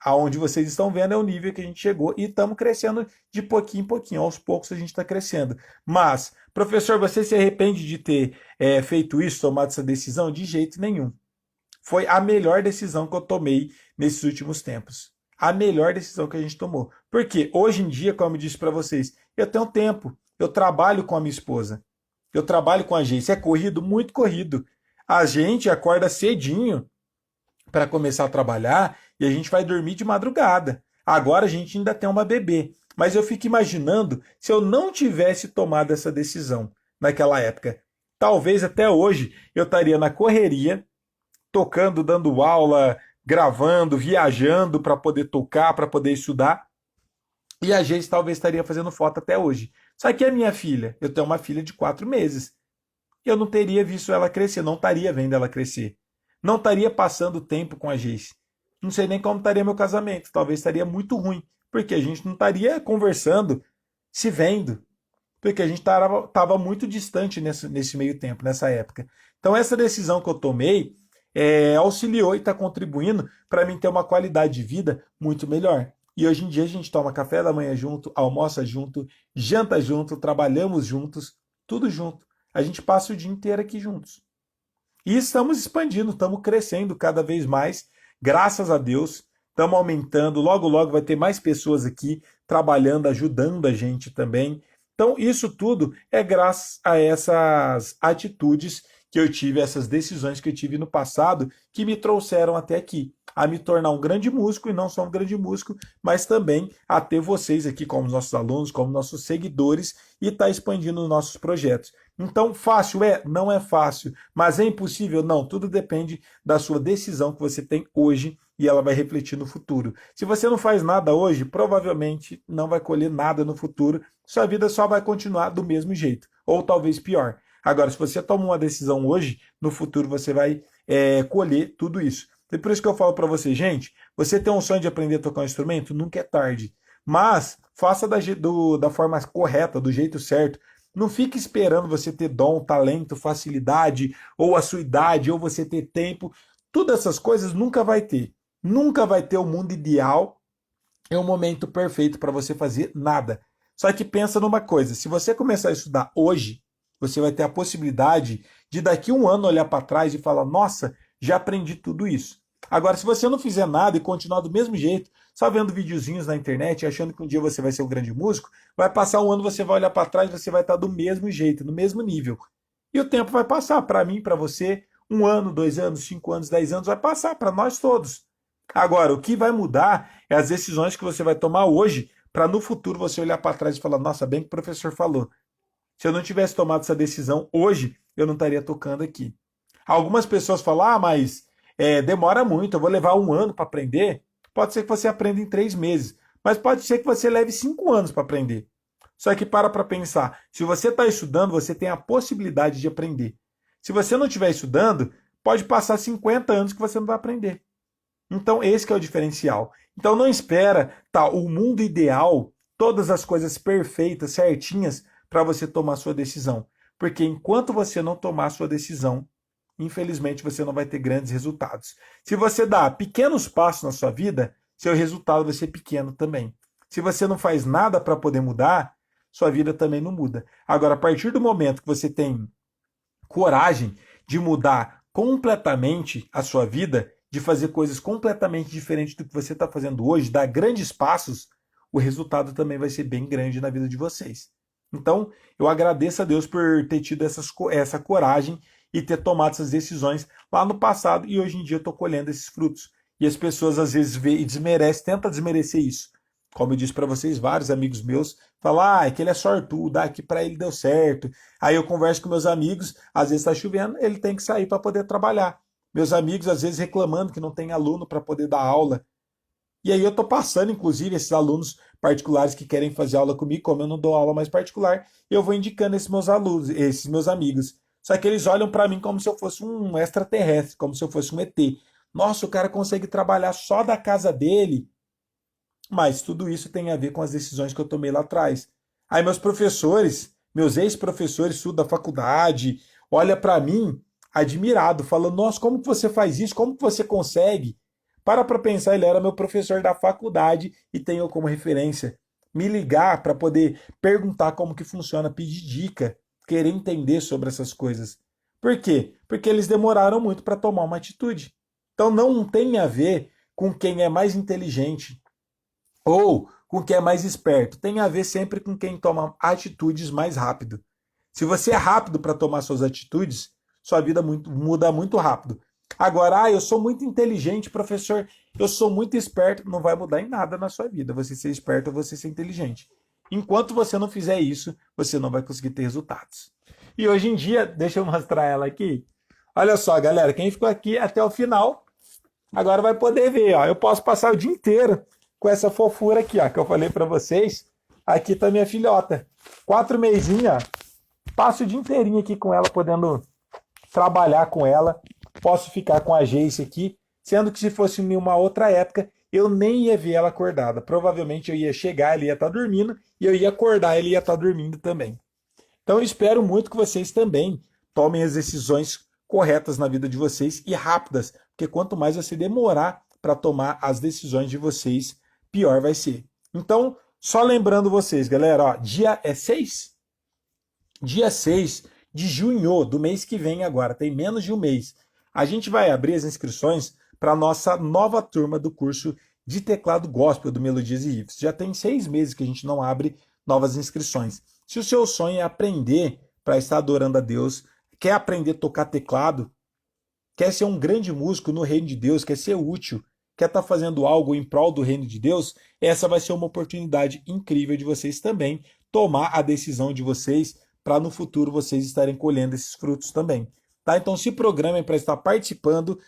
Aonde vocês estão vendo é o nível que a gente chegou e estamos crescendo de pouquinho em pouquinho, aos poucos a gente está crescendo. Mas, professor, você se arrepende de ter feito isso, tomado essa decisão? De jeito nenhum. Foi a melhor decisão que eu tomei nesses últimos tempos. A melhor decisão que a gente tomou. Porque hoje em dia, como eu disse para vocês, eu tenho tempo, eu trabalho com a minha esposa, eu trabalho com a agência, é corrido, muito corrido. A gente acorda cedinho para começar a trabalhar e a gente vai dormir de madrugada. Agora a gente ainda tem uma bebê. Mas eu fico imaginando se eu não tivesse tomado essa decisão naquela época. Talvez até hoje eu estaria na correria, tocando, dando aula, gravando, viajando para poder tocar, para poder estudar. E a gente talvez estaria fazendo foto até hoje. Só que a minha filha, eu tenho uma filha de 4 meses. Eu não teria visto ela crescer, não estaria vendo ela crescer. Não estaria passando tempo com a Geice. Não sei nem como estaria meu casamento. Talvez estaria muito ruim. Porque a gente não estaria conversando, se vendo. Porque a gente estava muito distante nesse meio tempo, nessa época. Então essa decisão que eu tomei auxiliou e está contribuindo para mim ter uma qualidade de vida muito melhor. E hoje em dia a gente toma café da manhã junto, almoça junto, janta junto, trabalhamos juntos, tudo junto. A gente passa o dia inteiro aqui juntos. E estamos expandindo, estamos crescendo cada vez mais, graças a Deus, estamos aumentando, logo logo vai ter mais pessoas aqui trabalhando, ajudando a gente também. Então isso tudo é graças a essas atitudes que eu tive, essas decisões que eu tive no passado, que me trouxeram até aqui, a me tornar um grande músico, e não só um grande músico, mas também a ter vocês aqui como nossos alunos, como nossos seguidores, e estar expandindo os nossos projetos. Então, fácil é? Não é fácil. Mas é impossível? Não. Tudo depende da sua decisão que você tem hoje e ela vai refletir no futuro. Se você não faz nada hoje, provavelmente não vai colher nada no futuro. Sua vida só vai continuar do mesmo jeito, ou talvez pior. Agora, se você toma uma decisão hoje, no futuro você vai colher tudo isso. E por isso que eu falo para você, gente, você tem um sonho de aprender a tocar um instrumento? Nunca é tarde. Mas faça da forma correta, do jeito certo. Não fique esperando você ter dom, talento, facilidade, ou a sua idade, ou você ter tempo. Todas essas coisas nunca vai ter. Nunca vai ter o mundo ideal, é o momento perfeito para você fazer nada. Só que pensa numa coisa, se você começar a estudar hoje, você vai ter a possibilidade de daqui a um ano olhar para trás e falar, nossa, já aprendi tudo isso. Agora, se você não fizer nada e continuar do mesmo jeito, só vendo videozinhos na internet, achando que um dia você vai ser um grande músico, vai passar um ano, você vai olhar para trás e você vai estar do mesmo jeito, no mesmo nível. E o tempo vai passar, para mim, para você, um ano, 2 anos, 5 anos, 10 anos, vai passar para nós todos. Agora, o que vai mudar é as decisões que você vai tomar hoje, para no futuro você olhar para trás e falar, nossa, bem que o professor falou. Se eu não tivesse tomado essa decisão hoje, eu não estaria tocando aqui. Algumas pessoas falam, mas demora muito, eu vou levar um ano para aprender. Pode ser que você aprenda em 3 meses, mas pode ser que você leve 5 anos para aprender. Só que para pensar, se você está estudando, você tem a possibilidade de aprender. Se você não estiver estudando, pode passar 50 anos que você não vai aprender. Então esse que é o diferencial. Então não espera o mundo ideal, todas as coisas perfeitas, certinhas, para você tomar a sua decisão. Porque enquanto você não tomar a sua decisão, infelizmente você não vai ter grandes resultados. Se você dá pequenos passos na sua vida, seu resultado vai ser pequeno também. Se você não faz nada para poder mudar, sua vida também não muda. Agora, a partir do momento que você tem coragem de mudar completamente a sua vida, de fazer coisas completamente diferentes do que você está fazendo hoje, dar grandes passos, o resultado também vai ser bem grande na vida de vocês. Então, eu agradeço a Deus por ter tido essa coragem e ter tomado essas decisões lá no passado e hoje em dia eu estou colhendo esses frutos. E as pessoas às vezes vê e tentam desmerecer isso. Como eu disse para vocês, vários amigos meus falam, é que ele é sortudo, que para ele deu certo. Aí eu converso com meus amigos, às vezes está chovendo, ele tem que sair para poder trabalhar. Meus amigos às vezes reclamando que não tem aluno para poder dar aula. E aí eu estou passando, inclusive, esses alunos particulares que querem fazer aula comigo, como eu não dou aula mais particular, eu vou indicando esses meus alunos, esses meus amigos. Só que eles olham para mim como se eu fosse um extraterrestre, como se eu fosse um ET. Nossa, o cara consegue trabalhar só da casa dele. Mas tudo isso tem a ver com as decisões que eu tomei lá atrás. Aí meus professores, meus ex-professores, tudo da faculdade, olha para mim admirado, falando, nossa, como que você faz isso? Como que você consegue? Para pensar, ele era meu professor da faculdade e tenho como referência. Me ligar para poder perguntar como que funciona, pedir dica, querer entender sobre essas coisas. Por quê? Porque eles demoraram muito para tomar uma atitude. Então não tem a ver com quem é mais inteligente ou com quem é mais esperto. Tem a ver sempre com quem toma atitudes mais rápido. Se você é rápido para tomar suas atitudes, sua vida muda muito rápido. Agora, eu sou muito inteligente, professor, eu sou muito esperto, não vai mudar em nada na sua vida. Você ser esperto ou você ser inteligente. Enquanto você não fizer isso, você não vai conseguir ter resultados. E hoje em dia, deixa eu mostrar ela aqui. Olha só, galera, quem ficou aqui até o final, agora vai poder ver, ó. Eu posso passar o dia inteiro com essa fofura aqui, ó, que eu falei para vocês. Aqui tá minha filhota. 4 mesinhos, ó. Passo o dia inteirinho aqui com ela, podendo trabalhar com ela. Posso ficar com a Jace aqui, sendo que se fosse em uma outra época, eu nem ia ver ela acordada. Provavelmente eu ia chegar, ele ia estar dormindo, e eu ia acordar, ele ia estar dormindo também. Então eu espero muito que vocês também tomem as decisões corretas na vida de vocês e rápidas, porque quanto mais você demorar para tomar as decisões de vocês, pior vai ser. Então, só lembrando vocês, galera, ó, dia 6? Dia 6 de junho do mês que vem agora, tem menos de um mês. A gente vai abrir as inscrições para a nossa nova turma do curso de teclado gospel do Melodias e Riffs. Já tem 6 meses que a gente não abre novas inscrições. Se o seu sonho é aprender para estar adorando a Deus, quer aprender a tocar teclado, quer ser um grande músico no reino de Deus, quer ser útil, quer estar fazendo algo em prol do reino de Deus, essa vai ser uma oportunidade incrível de vocês também tomar a decisão de vocês para no futuro vocês estarem colhendo esses frutos também. Tá? Então se programem para estar participando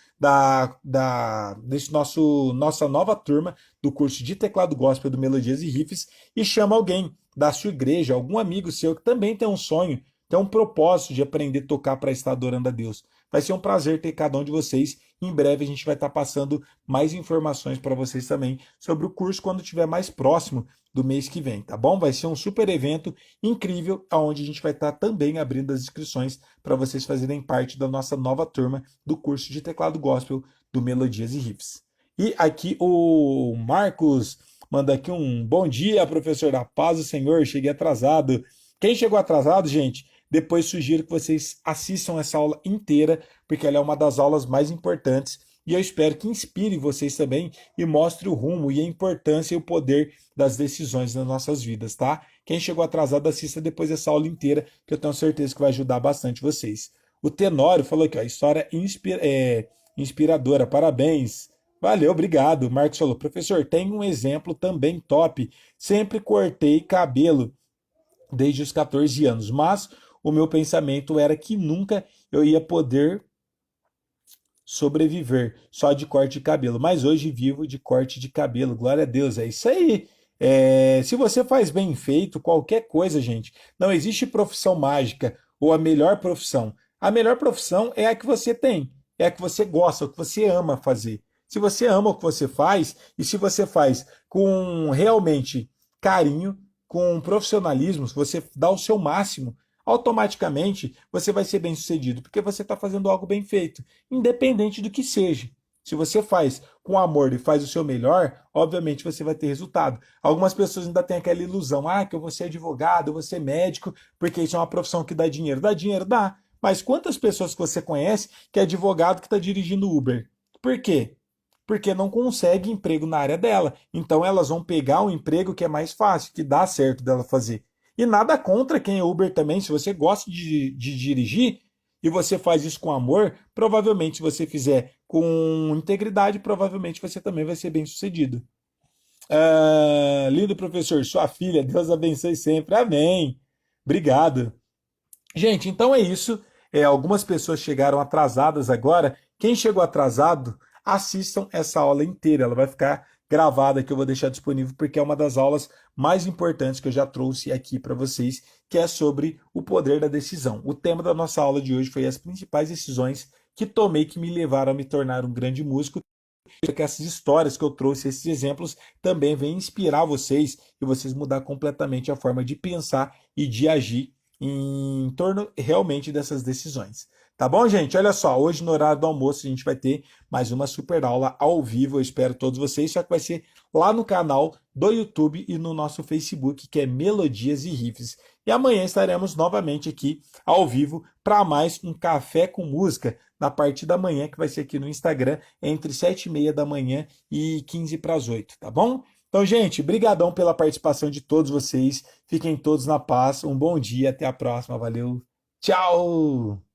nossa nova turma do curso de teclado gospel do Melodias e Riffs e chama alguém da sua igreja, algum amigo seu que também tem um sonho, tem um propósito de aprender a tocar para estar adorando a Deus. Vai ser um prazer ter cada um de vocês Em breve a gente vai estar passando mais informações para vocês também sobre o curso quando estiver mais próximo do mês que vem, tá bom? Vai ser um super evento incrível, onde a gente vai estar também abrindo as inscrições para vocês fazerem parte da nossa nova turma do curso de teclado gospel do Melodias e Riffs. E aqui o Marcos manda aqui um bom dia, professor, da paz do Senhor, cheguei atrasado. Quem chegou atrasado, gente, depois sugiro que vocês assistam essa aula inteira, porque ela é uma das aulas mais importantes e eu espero que inspire vocês também e mostre o rumo e a importância e o poder das decisões nas nossas vidas, tá? Quem chegou atrasado, assista depois essa aula inteira, que eu tenho certeza que vai ajudar bastante vocês. O Tenório falou aqui, ó, história inspiradora, parabéns. Valeu, obrigado. O Marcos falou, professor, tem um exemplo também top. Sempre cortei cabelo desde os 14 anos, mas o meu pensamento era que nunca eu ia poder sobreviver só de corte de cabelo, mas hoje vivo de corte de cabelo, glória a Deus, é isso aí. Se você faz bem feito, qualquer coisa, gente, não existe profissão mágica ou a melhor profissão. A melhor profissão é a que você tem, é a que você gosta, o que você ama fazer. Se você ama o que você faz, e se você faz com realmente carinho, com profissionalismo, se você dá o seu máximo, automaticamente você vai ser bem sucedido, porque você está fazendo algo bem feito, independente do que seja. Se você faz com amor e faz o seu melhor, obviamente você vai ter resultado. Algumas pessoas ainda têm aquela ilusão, que eu vou ser advogado, eu vou ser médico, porque isso é uma profissão que dá dinheiro. Dá dinheiro? Dá. Mas quantas pessoas que você conhece que é advogado que está dirigindo Uber? Por quê? Porque não consegue emprego na área dela. Então elas vão pegar um emprego que é mais fácil, que dá certo dela fazer. E nada contra quem é Uber também. Se você gosta de dirigir e você faz isso com amor, provavelmente se você fizer com integridade, provavelmente você também vai ser bem sucedido. Lindo professor, sua filha, Deus abençoe sempre. Amém. Obrigado. Gente, então é isso. Algumas pessoas chegaram atrasadas agora. Quem chegou atrasado, assistam essa aula inteira. Ela vai ficar gravada que eu vou deixar disponível porque é uma das aulas mais importantes que eu já trouxe aqui para vocês, que é sobre o poder da decisão. O tema da nossa aula de hoje foi as principais decisões que tomei que me levaram a me tornar um grande músico. Que essas histórias que eu trouxe, esses exemplos, também vêm inspirar vocês e vocês mudar completamente a forma de pensar e de agir em torno realmente dessas decisões. Tá bom, gente? Olha só, hoje no horário do almoço a gente vai ter mais uma super aula ao vivo, eu espero todos vocês, só que vai ser lá no canal do YouTube e no nosso Facebook, que é Melodias e Riffs. E amanhã estaremos novamente aqui ao vivo para mais um Café com Música na parte da manhã, que vai ser aqui no Instagram, entre 7h30 da manhã e 15 para as 8, tá bom? Então, gente, brigadão pela participação de todos vocês. Fiquem todos na paz. Um bom dia, até a próxima. Valeu. Tchau!